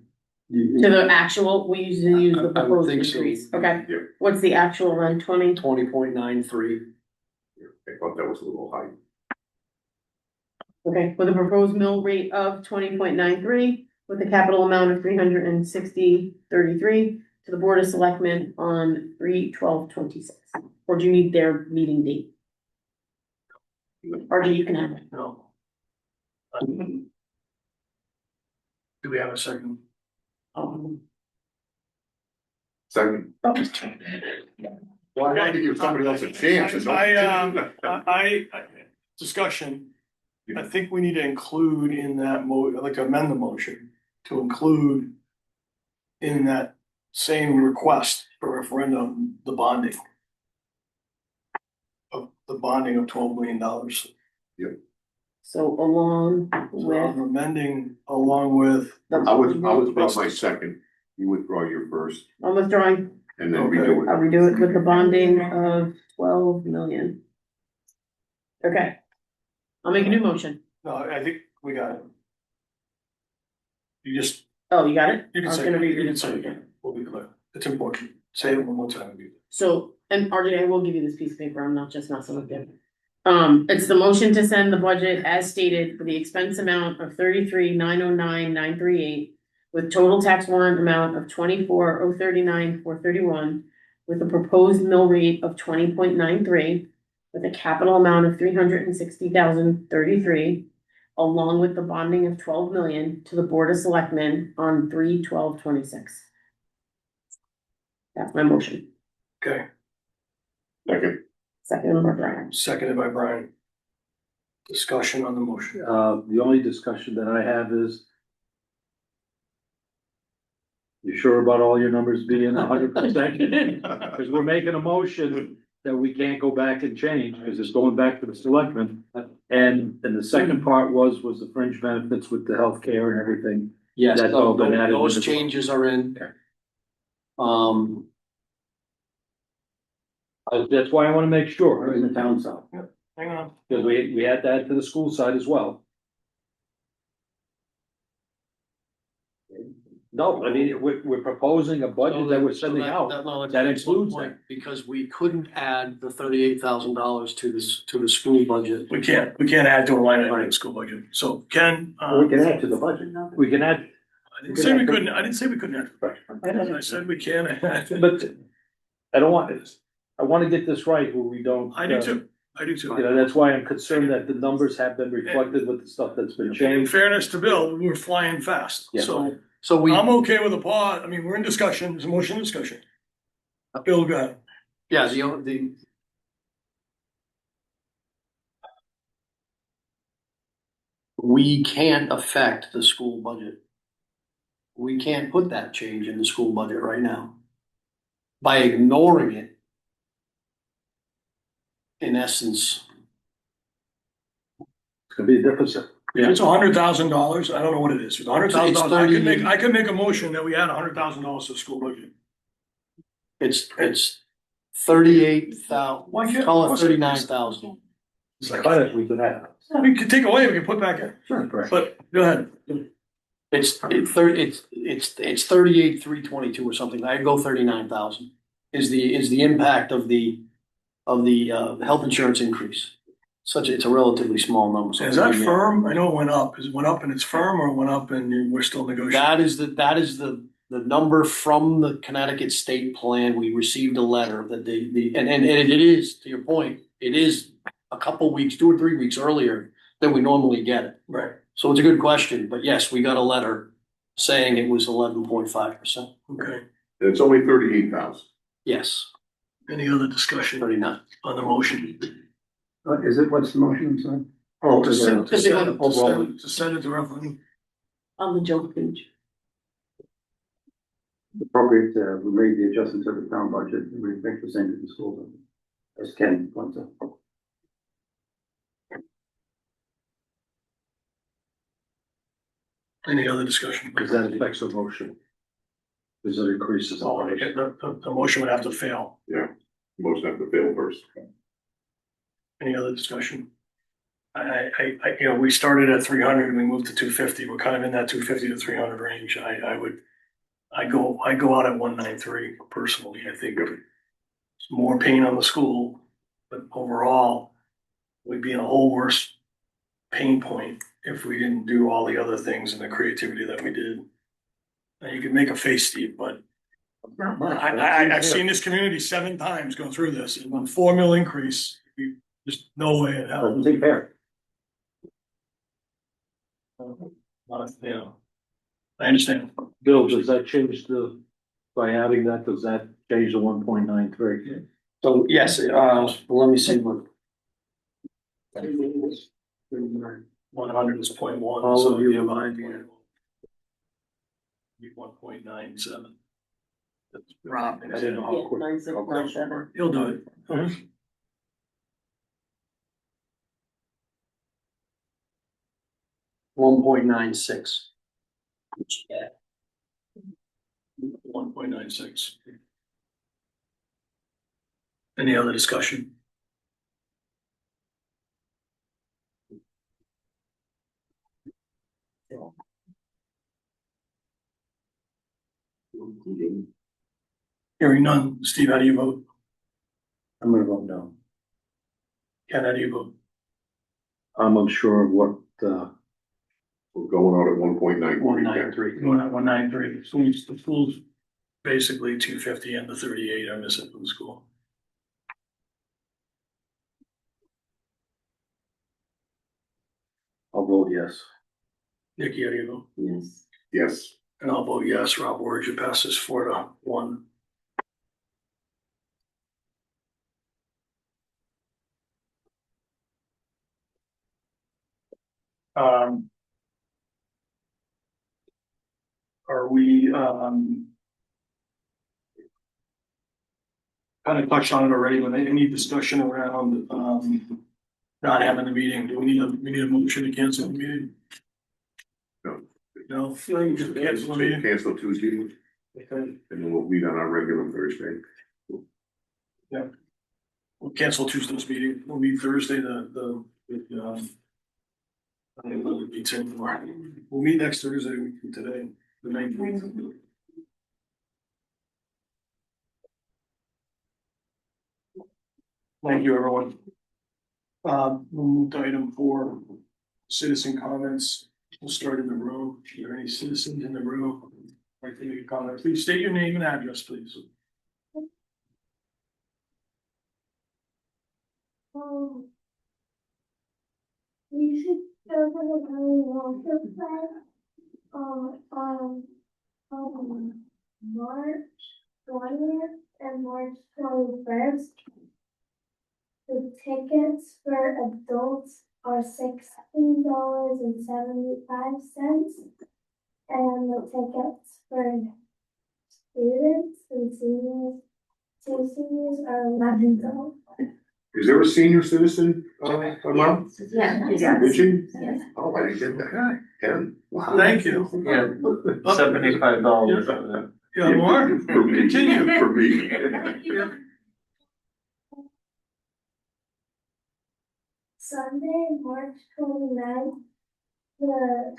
Speaker 6: the actual? We usually use the
Speaker 2: I would
Speaker 6: proposed
Speaker 2: think so.
Speaker 6: increase, okay?
Speaker 5: Yeah.
Speaker 6: What's the actual then, 20?
Speaker 2: 20.93.
Speaker 5: I thought that was a little high.
Speaker 6: Okay, with a proposed mill rate of 20.93 with a capital amount of 360,33 to the Board of Selectmen on 3/12/26. Or do you need their meeting date? Or do you can have it?
Speaker 1: No. Do we have a second?
Speaker 5: Second,
Speaker 6: Oh,
Speaker 5: well, I gotta give somebody else a chance. and don't-
Speaker 1: I discussion, I think we need to include in that like amend the motion to include in that same request for referendum, the bonding. Of the bonding of $12 million.
Speaker 6: So along
Speaker 1: So
Speaker 6: with.
Speaker 1: I'm amending along with,
Speaker 5: I'll withdraw my second, you withdraw your first,
Speaker 6: I'm withdrawing,
Speaker 5: and then
Speaker 1: Okay.
Speaker 5: redo
Speaker 6: I'll
Speaker 5: it.
Speaker 6: redo it with the bonding of 12 million. Okay. I'll make a new motion.
Speaker 1: no, I think we got it. You just,
Speaker 6: Oh, you got it?
Speaker 1: you
Speaker 6: I
Speaker 1: can
Speaker 6: was
Speaker 1: say,
Speaker 6: gonna read
Speaker 1: you can
Speaker 6: it.
Speaker 1: say it again, we'll be clear, it's important, say it one more time.
Speaker 6: So, and RJ, I will give you this piece of paper, I'm not just messing with you. It's the motion to send the budget as stated for the expense amount of 33,909,938 with total tax warrant amount of 24,039,431, with a proposed mill rate of 20.93, with a capital amount of 360,033, along with the bonding of 12 million to the Board of Selectmen on 3/12/26. That's my motion.
Speaker 1: Okay,
Speaker 5: Second.
Speaker 6: Second by Brian.
Speaker 1: seconded by Brian. Discussion on the motion.
Speaker 9: The only discussion that I have is, you sure about all your numbers being 100%? Because we're making a motion that we can't go back and change, because it's going back to the selectmen. And the second part was the fringe benefits with the healthcare and everything.
Speaker 2: Yes,
Speaker 9: That's all been added
Speaker 2: those
Speaker 9: into-
Speaker 2: changes are in.
Speaker 9: That's why I wanna make
Speaker 3: Or
Speaker 9: sure,
Speaker 3: in the town south.
Speaker 1: Hang on.
Speaker 9: because we had that to the school side as well. No, I mean, we're proposing a budget that we're sending out. That includes that.
Speaker 2: Because we couldn't add the $38,000 to the school budget.
Speaker 1: We can't add to a line item in the school budget. So Ken,
Speaker 3: We can add to the budget now.
Speaker 9: We can add,
Speaker 1: I didn't say we couldn't add. I said we can add.
Speaker 9: but I don't want this. I wanna get this right where we don't.
Speaker 1: I do too.
Speaker 9: You know, that's why I'm concerned that the numbers have been reflected with the stuff that's been
Speaker 1: In
Speaker 9: changed.
Speaker 1: fairness to Bill, we're flying fast.
Speaker 9: Yeah.
Speaker 1: So
Speaker 2: So we,
Speaker 1: I'm okay with a pause. I mean, we're in discussion. There's a motion discussion. Bill, go ahead.
Speaker 2: yeah, we can't affect the school budget. We can't put that change in the school budget right now. By ignoring it, in essence,
Speaker 9: It's gonna be a deficit.
Speaker 1: If it's $100,000, I don't know what it is. If it's $100,000, I could
Speaker 2: It's
Speaker 1: I could make a motion that we add $100,000 to the school budget.
Speaker 2: it's 38,000,
Speaker 1: Why can't-
Speaker 2: call it 39,000.
Speaker 1: It's like,
Speaker 9: Cut it, we could have.
Speaker 1: we could take away, we can put back in.
Speaker 9: Sure, correct.
Speaker 1: But go ahead.
Speaker 2: It's 38,322 or something. I'd go 39,000 is the impact of the health insurance increase. It's a relatively small number. So
Speaker 1: Is that firm? I know it went up. Is it went up and it's firm, or it went up and we're still negotiating?
Speaker 2: That is the number from the Connecticut state plan. We received a letter that and it is, to your point, it is a couple weeks, 2 or 3 weeks earlier than we normally get it.
Speaker 1: Right,
Speaker 2: So it's a good question, but yes, we got a letter saying it was 11.5%.
Speaker 1: okay.
Speaker 5: It's only 38,000.
Speaker 2: Yes,
Speaker 1: Any other discussion
Speaker 2: 39.
Speaker 1: on the motion?
Speaker 3: Is it, what's the motion, I'm sorry?
Speaker 1: Oh, to send
Speaker 6: To send it
Speaker 1: to referendum.
Speaker 6: On the joke page.
Speaker 3: Appropriate, we made the adjustment to the town budget, and we think the same to the school budget. As Ken points out.
Speaker 1: Any other discussion?
Speaker 9: Because that affects the motion. Because it increases. the
Speaker 1: Oh,
Speaker 9: rate.
Speaker 1: the motion would have to fail.
Speaker 5: Most have to fail first.
Speaker 1: Any other discussion? You know, we started at 300 and we moved to 250. We're kind of in that 250 to 300 range. I go out at 193 personally. I think it's more pain on the school, but overall, we'd be in a whole worse pain point if we didn't do all the other things and the creativity that we did. Now, you can make a face, Steve, but I've seen this community 7 times go through this, and on 4 mil increase, we just no way in hell.
Speaker 3: Doesn't seem fair.
Speaker 1: You know, I understand.
Speaker 9: Bill, does that change by adding that, does that change the 1.93?
Speaker 2: So yes, let me see what.
Speaker 1: 100 is 0.1,
Speaker 2: All
Speaker 1: so
Speaker 2: of you
Speaker 1: you have
Speaker 2: combined.
Speaker 1: 1.97. That's
Speaker 2: Rob,
Speaker 1: I didn't know how
Speaker 6: Yeah,
Speaker 1: quick.
Speaker 6: 9697.
Speaker 1: You'll do it.
Speaker 2: 1.96.
Speaker 1: 1.96. Any other discussion? Hearing none. Steve, how do you vote?
Speaker 3: I'm gonna vote no.
Speaker 1: Ken, how do you vote?
Speaker 9: I'm unsure of what,
Speaker 5: We're going out at 1.93.
Speaker 9: 193.
Speaker 1: Going at 193, so it's the full's basically 250 and the 38 are missing from the school.
Speaker 9: I'll vote yes.
Speaker 1: Nikki, how do you vote?
Speaker 6: Yes.
Speaker 5: Yes.
Speaker 1: And I'll vote yes. Rob Origin passes 4-1. Um. Are we, kind of touched on it already, when any discussion around, not having the meeting, do we need a motion to cancel the meeting?
Speaker 5: No.
Speaker 1: No, you just cancel the meeting.
Speaker 5: Cancel Tuesday,
Speaker 1: Okay.
Speaker 5: and then we'll meet on our regular Thursday.
Speaker 1: We'll cancel Tuesday's meeting, we'll meet Thursday, I don't know, it's anymore. We'll meet next Thursday, week from today, the 19th. Thank you, everyone. We'll move to item 4, citizen comments. We'll start in the room. Are there any citizens in the room? Like to make a comment? Please state your name and address, please.
Speaker 12: We should go to the Valley Water Park, on March 20th and March 21st. The tickets for adults are $16.75, and the tickets for students and seniors are $11.
Speaker 5: Is there a senior citizen, amount?
Speaker 12: Yeah.
Speaker 5: Did you?
Speaker 12: Yes.
Speaker 5: Oh, I didn't get that. 10. Wow.
Speaker 1: Thank you.
Speaker 7: Yeah, $75 for that.
Speaker 1: Yeah, more?
Speaker 5: For me.
Speaker 1: Continue.
Speaker 5: For me.
Speaker 12: Sunday, March 29th, the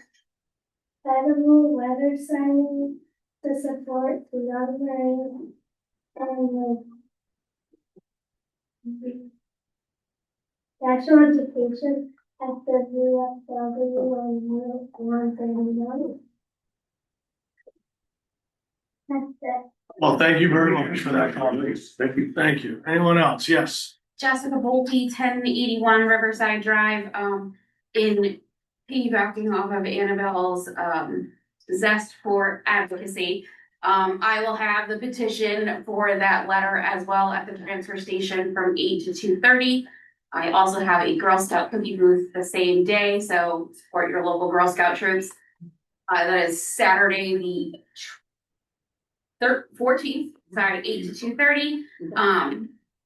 Speaker 12: federal weather signing to support the young rain and the sexual education at the VFW on Route 139. That's it.
Speaker 1: Well, thank you very much for that comment.
Speaker 5: Thank you.
Speaker 1: Thank you. Anyone else? Yes.
Speaker 13: Jessica Bolte, 1081 Riverside Drive, in piggybacking off of Annabelle's, zest for advocacy. I will have the petition for that letter as well at the transfer station from 8 to 2:30. I also have a Girl Scout cookie booth the same day, so support your local Girl Scout troops. That is Saturday, the 14th, sorry, 8 to 2:30.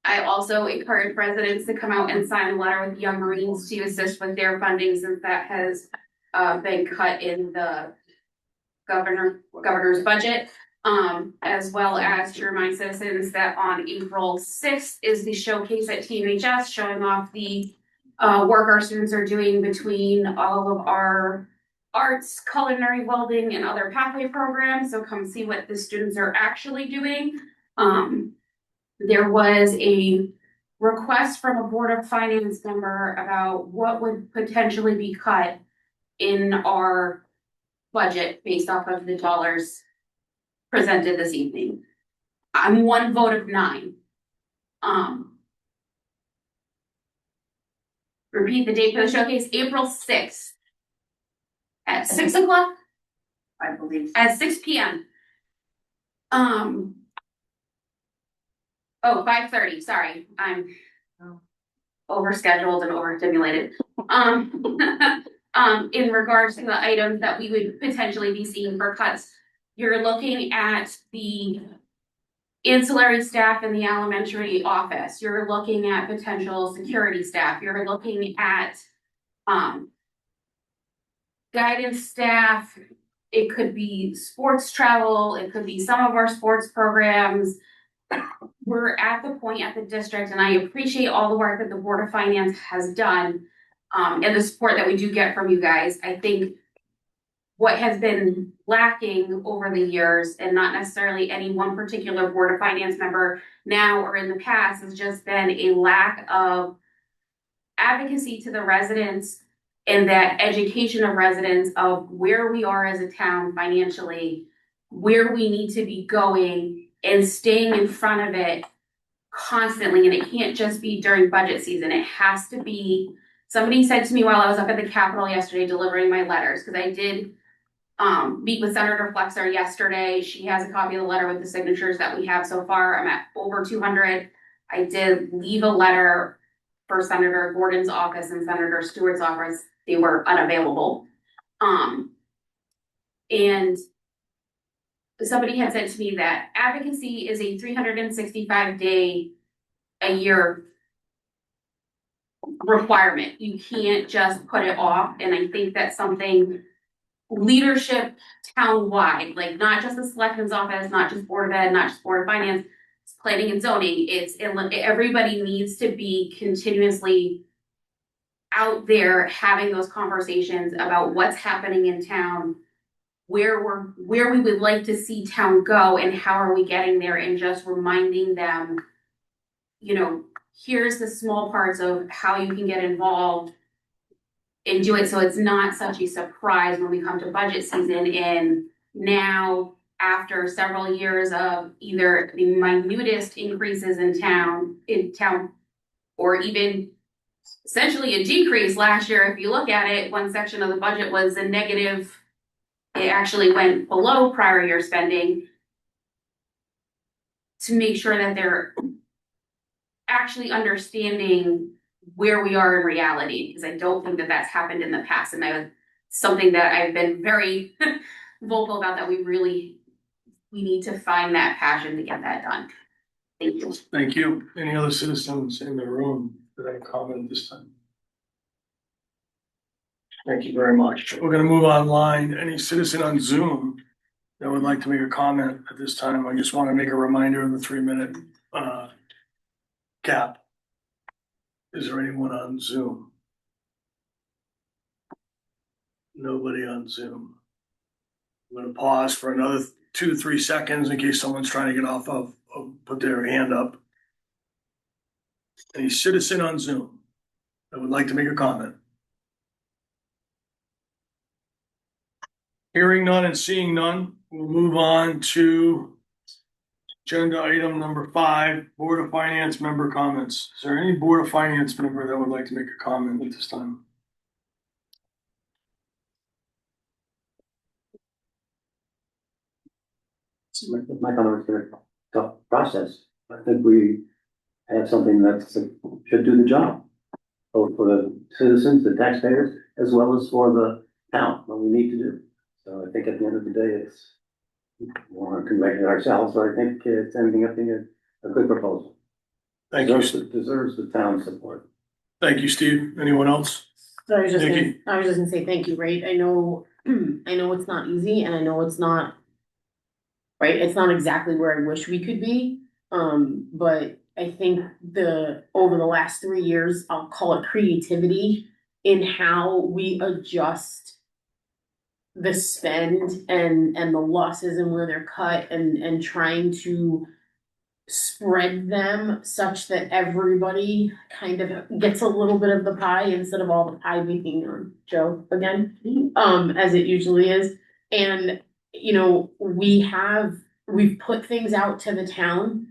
Speaker 13: I also encourage residents to come out and sign a letter with Young Marines to assist with their funding, since that has been cut in the governor's budget. As well as to remind citizens that on April 6th is the showcase at TMHS, showing off the work our students are doing between all of our arts, culinary, welding, and other pathway programs. So come see what the students are actually doing. There was a request from a Board of Finance member about what would potentially be cut in our budget based off of the dollars presented this evening. I'm one vote of 9. Repeat the date for the showcase, April 6th. At 6 o'clock?
Speaker 6: I believe.
Speaker 13: At 6 p.m. 5:30, sorry, I'm overscheduled and overstimulated. In regards to the items that we would potentially be seeing for cuts, you're looking at the ancillary staff in the elementary office. You're looking at potential security staff. You're looking at guidance staff. It could be sports travel. It could be some of our sports programs. We're at the point at the district, and I appreciate all the work that the Board of Finance has done, and the support that we do get from you guys. I think what has been lacking over the years, and not necessarily any one particular Board of Finance member now or in the past, has just been a lack of advocacy to the residents And that education of residents of where we are as a town financially, where we need to be going and staying in front of it constantly. And it can't just be during budget season. It has to be, somebody said to me while I was up at the Capitol yesterday delivering my letters, because I did meet with Senator Flexer yesterday. She has a copy of the letter with the signatures that we have so far. I'm at over 200. I did leave a letter for Senator Gordon's office and Senator Stewart's office. They were unavailable. And somebody had said to me that advocacy is a 365-day a year requirement. You can't just put it off. And I think that's something leadership town-wide, like not just the selectman's office, not just Board of Ed, not just Board of Finance, it's planning and zoning. Everybody needs to be continuously out there having those conversations about what's happening in town, where we would like to see town go and how are we getting there, and just reminding them, you know, here's the small parts of how you can get involved and do it so it's not such a surprise when we come to budget season. And now, after several years of either the minutest increases in town, or even essentially a decrease last year, if you look at it, one section of the budget was a negative. It actually went below prior year spending, to make sure that they're actually understanding where we are in reality, because I don't think that that's happened in the past. And something that I've been very vocal about, that we need to find that passion to get that done. Thank you.
Speaker 1: Thank you. Any other citizens in the room that have comment this time? Thank you very much. We're gonna move online. Any citizen on Zoom that would like to make a comment at this time? I just want to make a reminder of the 3-minute cap. Is there anyone on Zoom? Nobody on Zoom. I'm gonna pause for another 2 to 3 seconds in case someone's trying to get off of put their hand up. Any citizen on Zoom that would like to make a comment? Hearing none and seeing none, we'll move on to agenda item number 5, Board of Finance member comments. Is there any Board of Finance member that would like to make a comment at this time?
Speaker 3: My comment is a tough process. I think we have something that should do the job, both for the citizens, the taxpayers, as well as for the town, what we need to do. So I think at the end of the day, we want to congratulate ourselves, but I think it's ending up being a good proposal.
Speaker 1: Thank you.
Speaker 3: Deserves the town's support.
Speaker 1: Thank you, Steve. Anyone else?
Speaker 6: So I was just
Speaker 1: Nikki?
Speaker 6: gonna say thank you, right? I know it's not easy, and I know it's not, right, it's not exactly where I wish we could be. But I think over the last 3 years, I'll call it creativity in how we adjust the spend and the losses and where they're cut, and trying to spread them such that everybody kind of gets a little bit of the pie, instead of all the pie being on Joe again, as it usually is. And, you know, we've put things out to the town,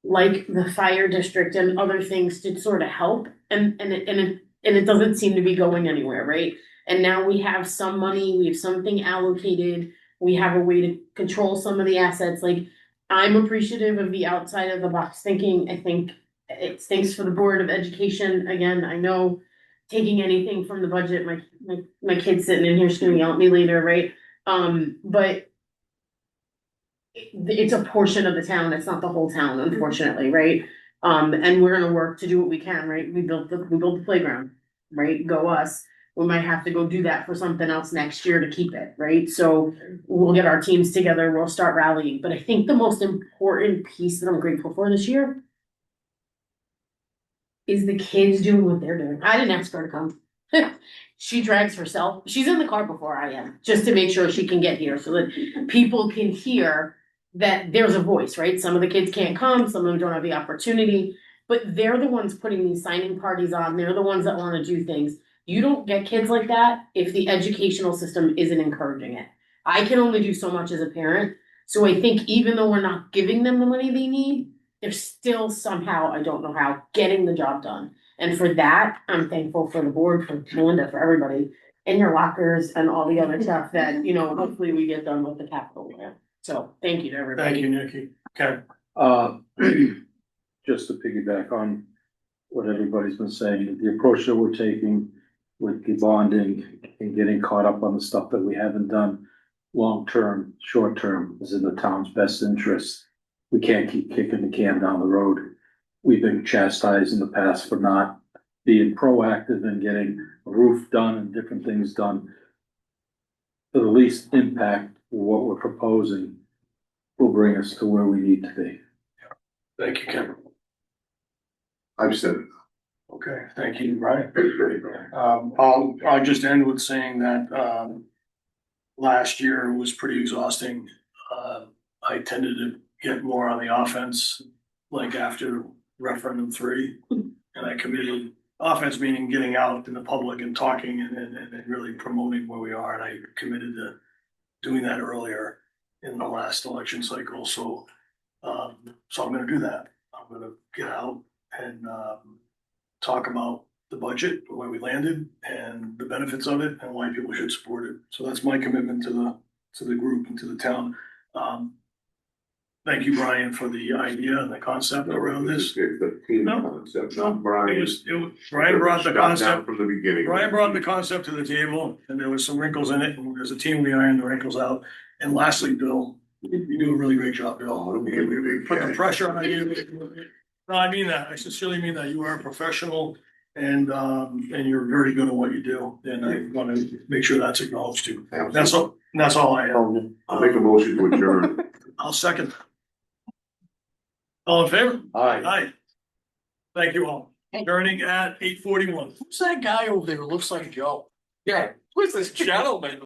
Speaker 6: like the fire district and other things, to sort of help, and it doesn't seem to be going anywhere, right? And now we have some money, we have something allocated, we have a way to control some of the assets. Like, I'm appreciative of the outside of the box thinking. I think it's thanks for the Board of Education. Again, I know taking anything from the budget, my kid's sitting in here screaming at me later, right? But it's a portion of the town, it's not the whole town, unfortunately, right? And we're gonna work to do what we can, right? We built the playground, right? Go us. We might have to go do that for something else next year to keep it, right? So we'll get our teams together, we'll start rallying. But I think the most important piece that I'm grateful for this year is the kids doing what they're doing. I didn't ask her to come. She drags herself. She's in the car before I am, just to make sure she can get here so that people can hear that there's a voice, right? Some of the kids can't come, some of them don't have the opportunity, but they're the ones putting these signing parties on. They're the ones that want to do things. You don't get kids like that if the educational system isn't encouraging it. I can only do so much as a parent, so I think even though we're not giving them the money they need, they're still somehow, I don't know how, getting the job done. And for that, I'm thankful for the board, for Melinda, for everybody, and your lockers and all the other stuff that, you know, hopefully we get done with the capital plan. So thank you to everybody.
Speaker 1: Thank you, Nikki. Okay.
Speaker 9: Just to piggyback on what everybody's been saying, the approach that we're taking with the bonding and getting caught up on the stuff that we haven't done long-term, short-term is in the town's best interest. We can't keep kicking the can down the road. We've been chastised in the past for not being proactive and getting a roof done and different things done. For the least impact, what we're proposing will bring us to where we need to be.
Speaker 1: Thank you, Ken.
Speaker 5: I've said it.
Speaker 1: Okay, thank you, Brian. I'll just end with saying that, last year was pretty exhausting. I tended to get more on the offense, like after referendum 3. And I committed, offense meaning getting out in the public and talking and really promoting where we are. And I committed to doing that earlier in the last election cycle. So I'm gonna do that. I'm gonna get out and, talk about the budget, where we landed and the benefits of it and why people should support it. So that's my commitment to the group and to the town. Thank you, Brian, for the idea and the concept around this.
Speaker 5: The team
Speaker 1: No,
Speaker 5: concept,
Speaker 1: no,
Speaker 5: not Brian.
Speaker 1: Brian brought the
Speaker 5: Shot down
Speaker 1: concept,
Speaker 5: from the beginning.
Speaker 1: Brian brought the concept to the table and there was some wrinkles in it and there's a team we ironed the wrinkles out. And lastly, Bill, you do a really great job, Bill.
Speaker 5: Oh, don't give me a big
Speaker 1: Put the
Speaker 5: check.
Speaker 1: pressure on you. No, I mean that. I sincerely mean that. You are a professional and you're very good at what you do. And I want to make sure that's acknowledged too. That's all I have.
Speaker 5: I'll make a motion to adjourn.
Speaker 1: I'll second. All in favor?
Speaker 9: Aye.
Speaker 1: Aye. Thank you all. Turning at 8:41.
Speaker 2: Who's that guy over there who looks like Joe?
Speaker 8: Yeah, who's this gentleman?